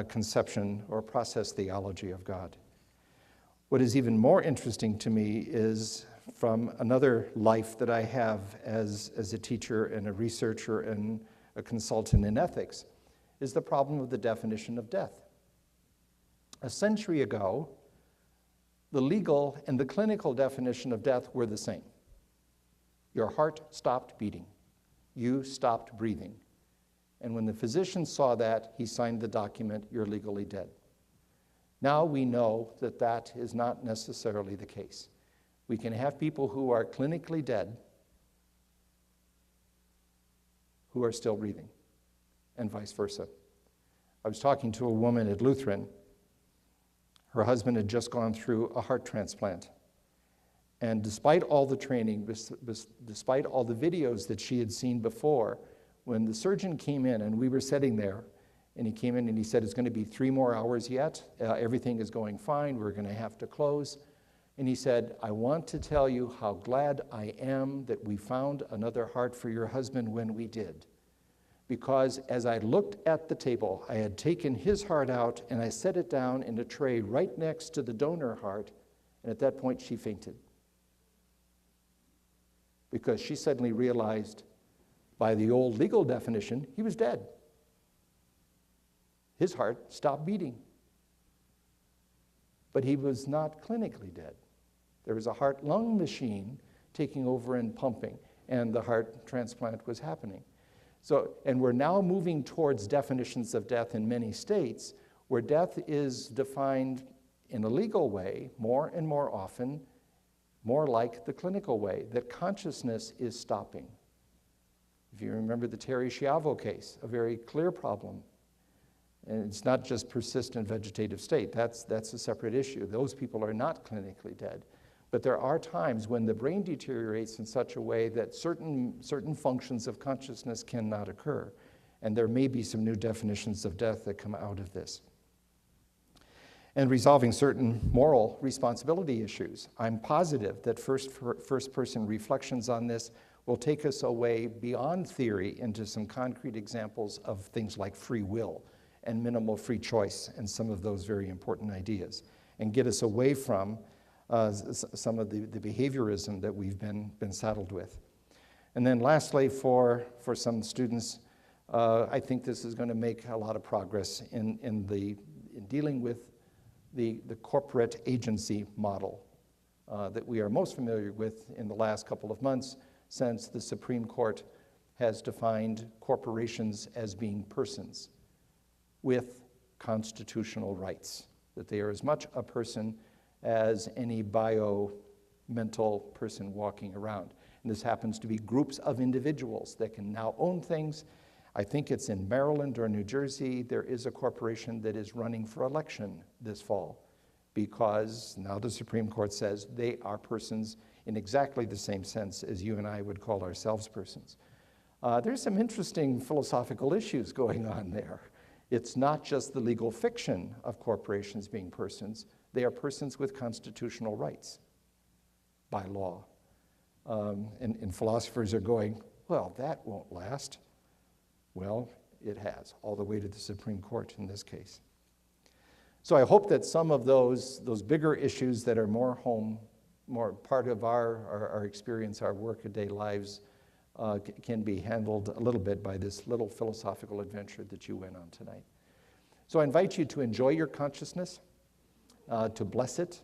conception or process theology of God. What is even more interesting to me is from another life that I have as a teacher and a researcher and a consultant in ethics, is the problem of the definition of death. A century ago, the legal and the clinical definition of death were the same. Your heart stopped beating. You stopped breathing. And when the physician saw that, he signed the document, you're legally dead. Now we know that that is not necessarily the case. We can have people who are clinically dead who are still breathing, and vice versa. I was talking to a woman at Lutheran. Her husband had just gone through a heart transplant. And despite all the training, despite all the videos that she had seen before, when the surgeon came in and we were sitting there, and he came in and he said, it's going to be 3 more hours yet. Everything is going fine. We're going to have to close. And he said, I want to tell you how glad I am that we found another heart for your husband when we did. Because as I looked at the table, I had taken his heart out and I set it down in a tray right next to the donor heart. And at that point, she fainted. Because she suddenly realized, by the old legal definition, he was dead. His heart stopped beating. But he was not clinically dead. There was a heart-lung machine taking over and pumping, and the heart transplant was happening. So, and we're now moving towards definitions of death in many states, where death is defined in a legal way more and more often, more like the clinical way, that consciousness is stopping. If you remember the Terry Schiavo case, a very clear problem. And it's not just persistent vegetative state. That's a separate issue. Those people are not clinically dead. But there are times when the brain deteriorates in such a way that certain functions of consciousness cannot occur. And there may be some new definitions of death that come out of this. And resolving certain moral responsibility issues. I'm positive that first-person reflections on this will take us away beyond theory into some concrete examples of things like free will and minimal free choice and some of those very important ideas, and get us away from some of the behaviorism that we've been saddled with. And then lastly, for some students, I think this is going to make a lot of progress in dealing with the corporate agency model that we are most familiar with in the last couple of months, since the Supreme Court has defined corporations as being persons with constitutional rights, that they are as much a person as any bio-mental person walking around. And this happens to be groups of individuals that can now own things. I think it's in Maryland or New Jersey, there is a corporation that is running for election this fall, because now the Supreme Court says they are persons in exactly the same sense as you and I would call ourselves persons. There's some interesting philosophical issues going on there. It's not just the legal fiction of corporations being persons. They are persons with constitutional rights by law. And philosophers are going, well, that won't last. Well, it has, all the way to the Supreme Court in this case. So I hope that some of those bigger issues that are more part of our experience, our workaday lives, can be handled a little bit by this little philosophical adventure that you went on tonight. So I invite you to enjoy your consciousness, to bless it,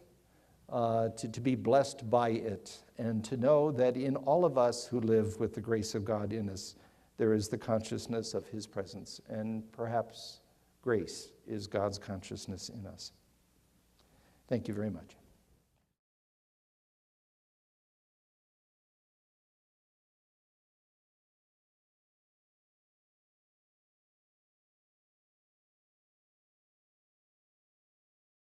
to be blessed by it, and to know that in all of us who live with the grace of God in us, there is the consciousness of His presence, and perhaps grace is God's consciousness in us. Thank you very much.